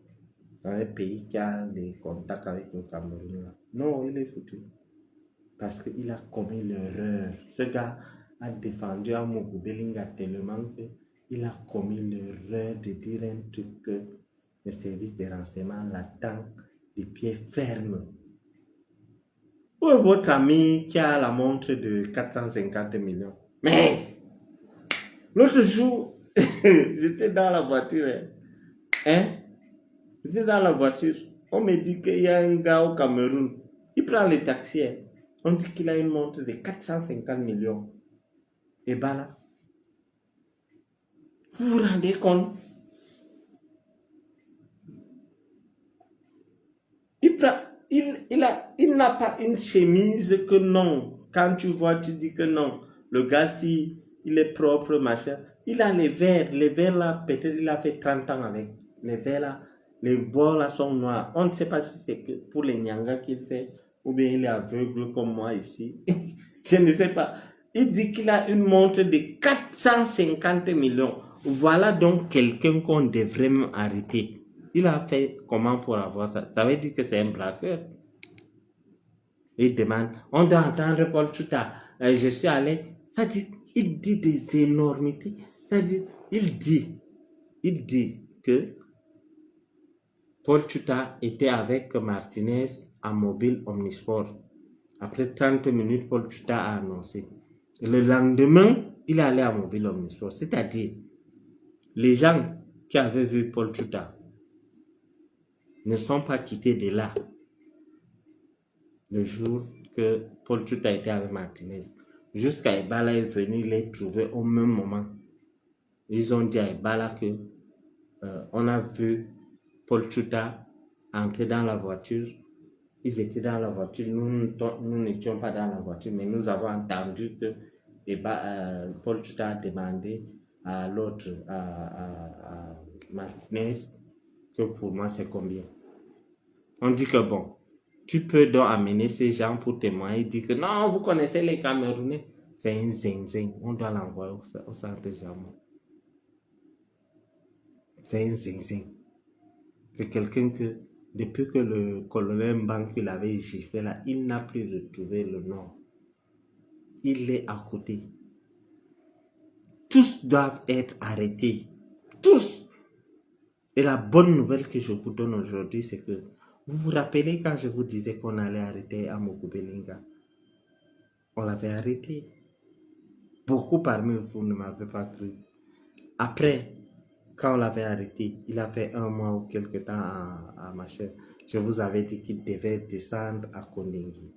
Dans un pays qui a des contacts avec le Cameroun, là. Non, il est foutu. Parce qu'il a commis l'erreur. Ce gars a défendu Amogo Belinga tellement qu'il a commis l'erreur de dire un truc que le service de renseignement l'attend des pieds fermes. Où est votre ami qui a la montre de 450 millions? Mais l'autre jour, j'étais dans la voiture. J'étais dans la voiture. On me dit qu'il y a un gars au Cameroun. Il prend les taxis. On dit qu'il a une montre de 450 millions. Et bah là, vous vous rendez compte? Il n'a pas une chemise que non. Quand tu vois, tu dis que non. Le gars, si il est propre, machin. Il a les verres là, peut-être il a fait 30 ans avec. Les verres là, les bords là sont noirs. On ne sait pas si c'est que pour les Nyanga qu'il fait, ou bien il est aveugle comme moi ici. Je ne sais pas. Il dit qu'il a une montre de 450 millions. Voilà donc quelqu'un qu'on devrait même arrêter. Il a fait comment pour avoir ça? Ça veut dire que c'est un braqueur. Il demande, on doit entendre Paul Tchouta. Je suis allé. Ça dit, il dit des énormités. Ça dit, il dit que Paul Tchouta était avec Martinez à Mobile Omnisport. Après 30 minutes, Paul Tchouta a annoncé. Le lendemain, il est allé à Mobile Omnisport. C'est-à-dire, les gens qui avaient vu Paul Tchouta ne sont pas quittés de là le jour que Paul Tchouta était avec Martinez. Jusqu'à Ebala est venu les trouver au même moment. Ils ont dit à Ebala que on a vu Paul Tchouta entrer dans la voiture. Ils étaient dans la voiture. Nous n'étions pas dans la voiture, mais nous avons entendu que Paul Tchouta a demandé à l'autre, à Martinez, que pour moi c'est combien. On dit que bon, tu peux donc amener ces gens pour témoigner. Il dit que non, vous connaissez les Camerounais. C'est un zinzin. On doit l'envoyer au centre de Jamon. C'est un zinzin. C'est quelqu'un que, depuis que le colonel Mbangu l'avait giflé là, il n'a plus retrouvé le nom. Il est à côté. Tous doivent être arrêtés. Tous. Et la bonne nouvelle que je vous donne aujourd'hui, c'est que vous vous rappelez quand je vous disais qu'on allait arrêter Amogo Belinga? On l'avait arrêté. Beaucoup parmi vous ne m'avaient pas cru. Après, quand on l'avait arrêté, il a fait 1 mois ou quelque temps à Machin. Je vous avais dit qu'il devait descendre à Kondengui.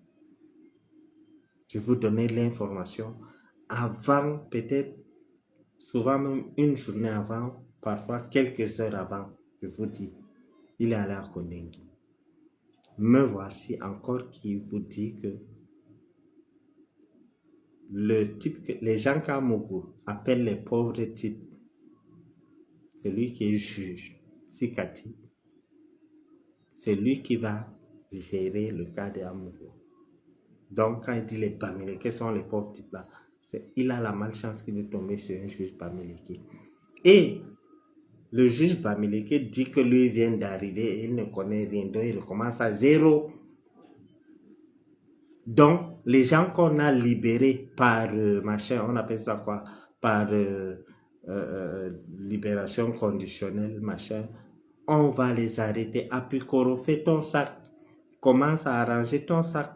Je vous donnais l'information avant, peut-être, souvent même une journée avant, parfois quelques heures avant, je vous dis, il est allé à Kondengui. Me voici encore qui vous dit que le type que les gens qu'Amogo appellent les pauvres types, c'est lui qui est juge, Sikati. C'est lui qui va gérer le cas d'Amogo. Donc, quand il dit les Bamileke, quels sont les pauvres types là? Il a la malchance qu'il est tombé sur un juge Bamileke. Et le juge Bamileke dit que lui vient d'arriver et il ne connaît rien. Donc, il recommence à zéro. Donc, les gens qu'on a libérés par machin, on appelle ça quoi? Par libération conditionnelle, machin, on va les arrêter. Apikoro, fais ton sac. Commence à arranger ton sac.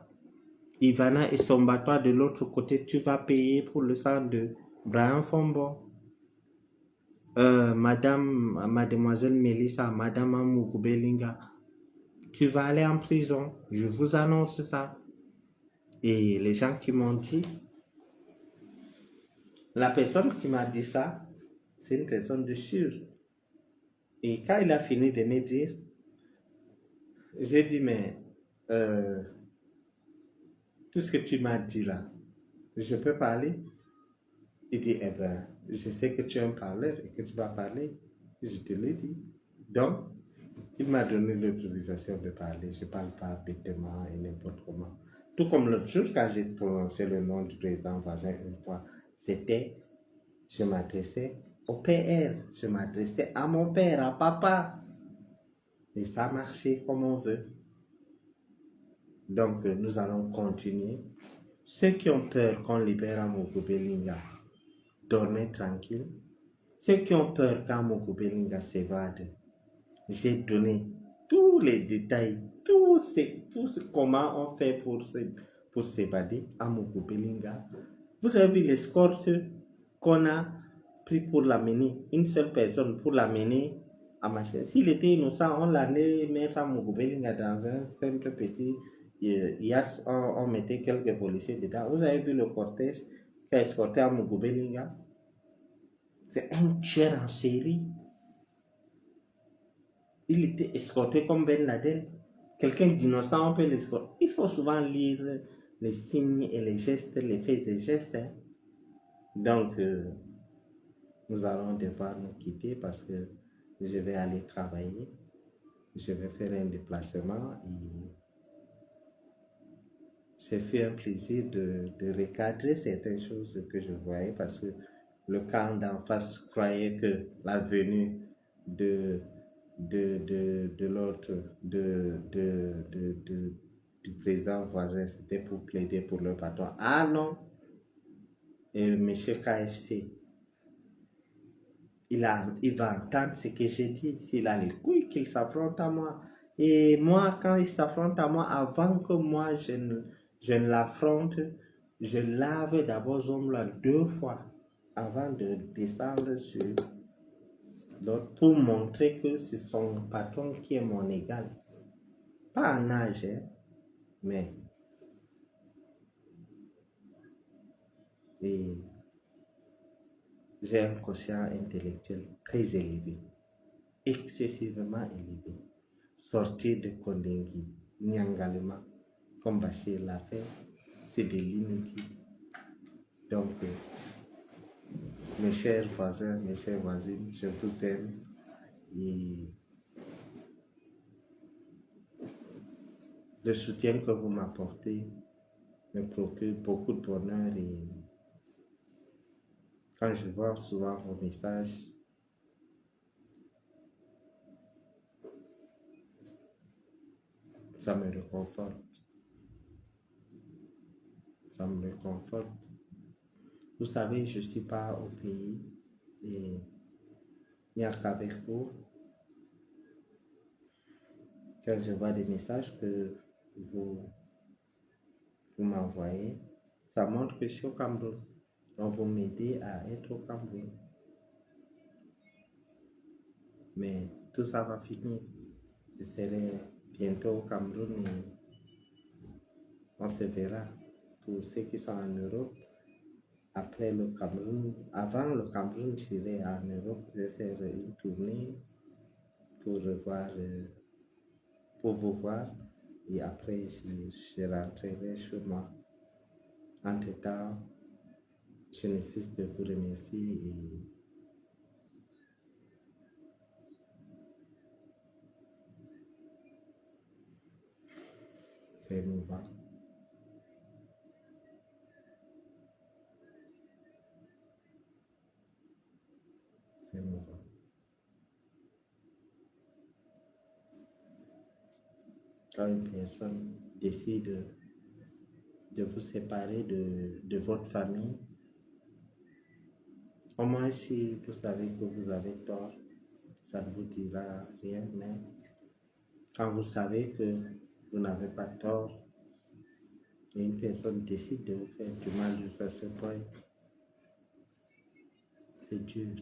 Ivana et Sombatwa de l'autre côté, tu vas payer pour le sang de Brian Fombo. Mademoiselle Melissa, Madame Amogo Belinga, tu vas aller en prison. Je vous annonce ça. Et les gens qui m'ont dit, la personne qui m'a dit ça, c'est une personne de sûr. Et quand il a fini de me dire, j'ai dit, mais tout ce que tu m'as dit là, je peux parler? Il dit, eh ben, je sais que tu es un parleur et que tu vas parler. Je te l'ai dit. Donc, il m'a donné l'autorisation de parler. Je ne parle pas bêtement et n'importe comment. Tout comme l'autre jour, quand j'ai prononcé le nom du président Voisin une fois, je m'adressais au PR, je m'adressais à mon père, à papa. Et ça a marché comme on veut. Donc, nous allons continuer. Ceux qui ont peur qu'on libère Amogo Belinga, dormez tranquille. Ceux qui ont peur qu'Amogo Belinga s'évade, j'ai donné tous les détails, comment on fait pour s'évader Amogo Belinga. Vous avez vu l'escorte qu'on a pris pour l'amener, une seule personne pour l'amener à Machin. S'il était innocent, on l'allait mettre Amogo Belinga dans un simple petit yas, on mettait quelques policiers dedans. Vous avez vu le cortège qui a escorté Amogo Belinga? C'est un tueur en série. Il était escorté comme Ben Laden. Quelqu'un d'innocent, on peut l'escorter. Il faut souvent lire les signes et les gestes, les faits et gestes. Hein. Donc, nous allons devoir nous quitter parce que je vais aller travailler. Je vais faire un déplacement et c'est fait un plaisir de recadrer certaines choses que je voyais parce que le camp d'en face croyait que la venue de l'autre, du président Voisin, c'était pour plaider pour le patron. Ah non! Et le monsieur KFC, il va entendre ce que j'ai dit. S'il a les couilles, qu'il s'affronte à moi. Et moi, quand il s'affronte à moi, avant que moi je ne l'affronte, je lave d'abord Zomla 2 fois avant de descendre sur l'autre pour montrer que c'est son patron qui est mon égal. Pas en âge, hein, mais et j'ai un quotient intellectuel très élevé, excessivement élevé. Sortir de Kondengui, Nyangalema, comme Bachir l'a fait, c'est de l'inutile. Donc, mes chers voisins, mes chères voisines, je vous aime et le soutien que vous m'apportez me procure beaucoup de bonheur et quand je vois souvent vos messages, ça me réconforte. Ça me réconforte. Vous savez, je ne suis pas au pays et il n'y a qu'avec vous. Quand je vois des messages que vous m'envoyez, ça montre que je suis au Cameroun. Donc vous m'aidez à être au Cameroun. Mais tout ça va finir. Je serai bientôt au Cameroun et on se verra. Pour ceux qui sont en Europe, après le Cameroun, avant le Cameroun, j'irai en Europe, je vais faire une tournée pour vous voir et après je rentrerai chez moi. Entre-temps, je ne cesse de vous remercier et c'est émouvant. C'est émouvant. Quand une personne décide de vous séparer de votre famille, au moins si vous savez que vous avez tort, ça ne vous dira rien, mais quand vous savez que vous n'avez pas tort, et une personne décide de vous faire du mal jusqu'à ce point, c'est dur.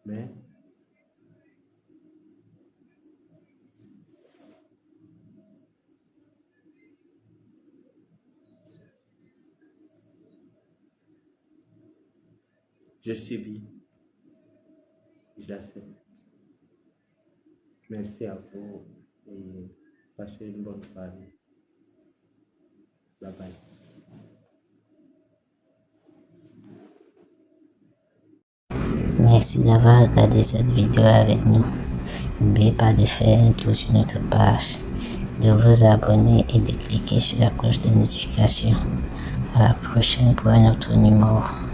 Mais Je subis. J'accepte. Merci à vous et passez une bonne soirée. Bye bye. Merci d'avoir regardé cette vidéo avec nous. N'oubliez pas de faire un tour sur notre page, de vous abonner et de cliquer sur la cloche de notification. À la prochaine pour un autre numéro.